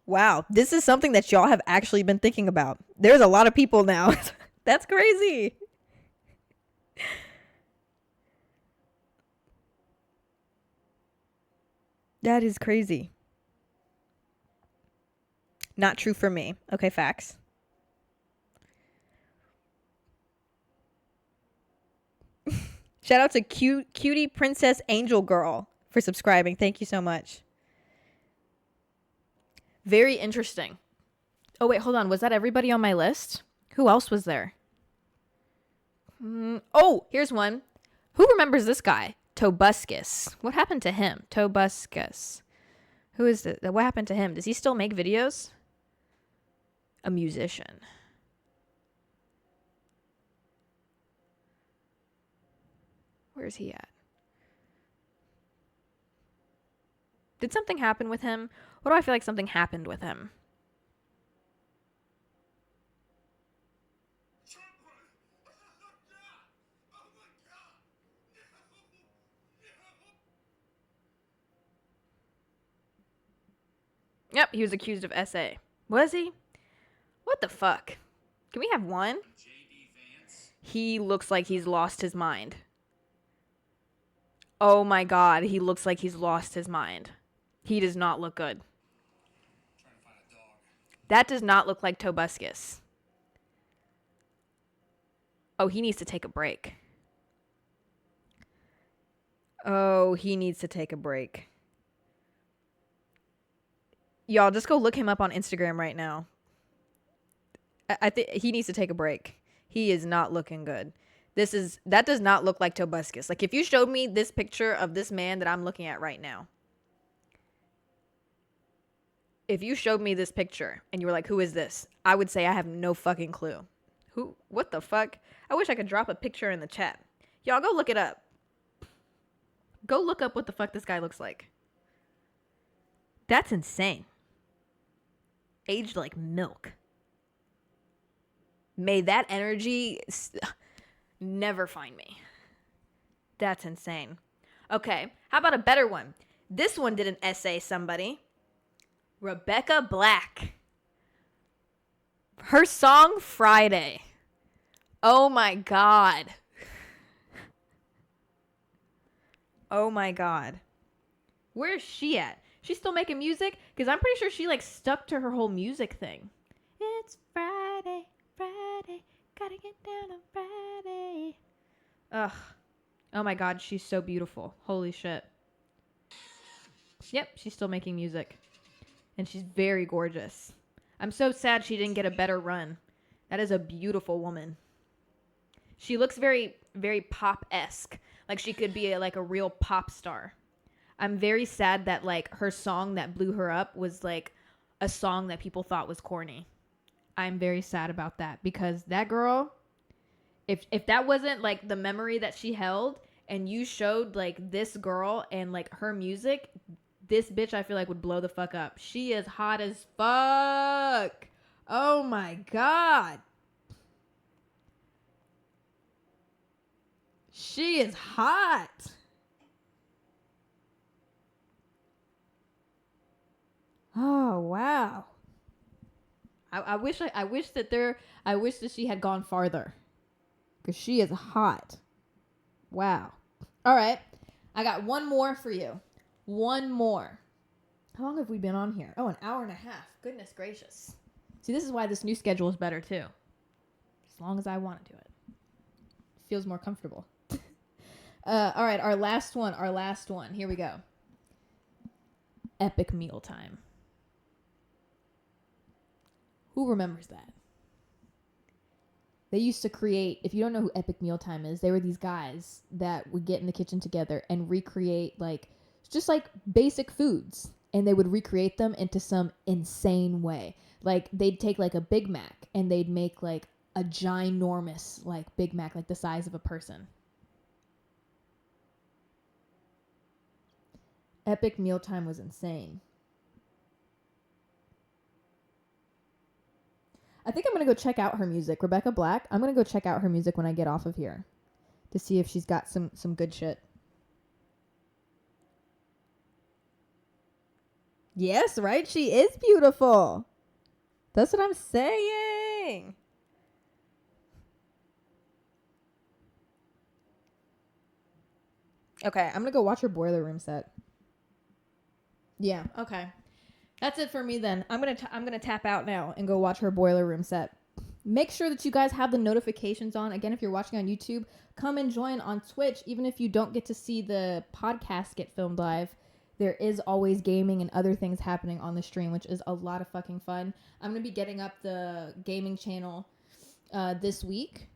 Wow, this is something that y'all have actually been thinking about. There's a lot of people now. That's crazy. That is crazy. Not true for me. Okay, facts. Shout out to Cutie Princess Angel Girl for subscribing. Thank you so much. Very interesting. Oh, wait, hold on. Was that everybody on my list? Who else was there? Oh, here's one. Who remembers this guy? Tobuscus. What happened to him? Tobuscus. Who is this? What happened to him? Does he still make videos? A musician. Where's he at? Did something happen with him? What do I feel like something happened with him? Yep, he was accused of SA. Was he? What the fuck? Can we have one? He looks like he's lost his mind. Oh my God, he looks like he's lost his mind. He does not look good. That does not look like Tobuscus. Oh, he needs to take a break. Oh, he needs to take a break. Y'all, just go look him up on Instagram right now. I think he needs to take a break. He is not looking good. That does not look like Tobuscus. Like, if you showed me this picture of this man that I'm looking at right now, if you showed me this picture and you were like, who is this? I would say I have no fucking clue. Who? What the fuck? I wish I could drop a picture in the chat. Y'all, go look it up. Go look up what the fuck this guy looks like. That's insane. Aged like milk. May that energy never find me. That's insane. Okay, how about a better one? This one did an essay, somebody. Rebecca Black. Her song Friday. Oh my God. Oh my God. Where's she at? She's still making music? Because I'm pretty sure she like stuck to her whole music thing. It's Friday, Friday, gotta get down on Friday. Ugh. Oh my God, she's so beautiful. Holy shit. Yep, she's still making music. And she's very gorgeous. I'm so sad she didn't get a better run. That is a beautiful woman. She looks very, very pop-esque. Like she could be like a real pop star. I'm very sad that like her song that blew her up was like a song that people thought was corny. I'm very sad about that because that girl, if that wasn't like the memory that she held and you showed like this girl and like her music, this bitch I feel like would blow the fuck up. She is hot as fuck. Oh my God. She is hot. Oh wow. I wish that she had gone farther. Because she is hot. Wow. All right. I got one more for you. One more. How long have we been on here? Oh, an hour and a half. Goodness gracious. See, this is why this new schedule is better too. As long as I want to do it. Feels more comfortable. All right, our last one. Here we go. Epic mealtime. Who remembers that? They used to create, if you don't know who Epic Mealtime is, they were these guys that would get in the kitchen together and recreate like, just like basic foods. And they would recreate them into some insane way. Like they'd take like a Big Mac and they'd make like a ginormous like Big Mac, like the size of a person. Epic Mealtime was insane. I think I'm going to go check out her music. Rebecca Black, I'm going to go check out her music when I get off of here to see if she's got some good shit. Yes, right? She is beautiful. That's what I'm saying. Okay, I'm going to go watch her Boiler Room set. Yeah, okay. That's it for me then. I'm gonna tap out now and go watch her Boiler Room set. Make sure that you guys have the notifications on. Again, if you're watching on YouTube, come and join on Twitch. Even if you don't get to see the podcast get filmed live, there is always gaming and other things happening on the stream, which is a lot of fucking fun. I'm gonna be getting up the gaming channel this week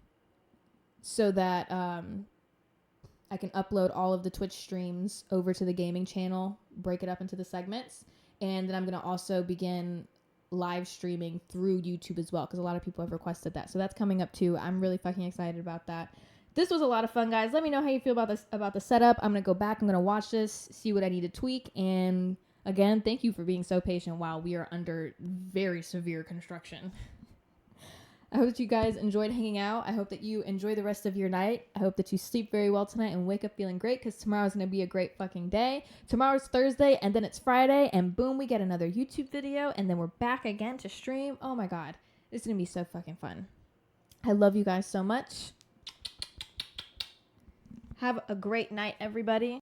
so that I can upload all of the Twitch streams over to the gaming channel, break it up into the segments. And then I'm going to also begin live streaming through YouTube as well, because a lot of people have requested that. So that's coming up too. I'm really fucking excited about that. This was a lot of fun, guys. Let me know how you feel about the setup. I'm going to go back. I'm going to watch this, see what I need to tweak. And again, thank you for being so patient while we are under very severe construction. I hope that you guys enjoyed hanging out. I hope that you enjoy the rest of your night. I hope that you sleep very well tonight and wake up feeling great, because tomorrow's going to be a great fucking day. Tomorrow's Thursday, and then it's Friday, and boom, we get another YouTube video, and then we're back again to stream. Oh my God. It's going to be so fucking fun. I love you guys so much. Have a great night, everybody.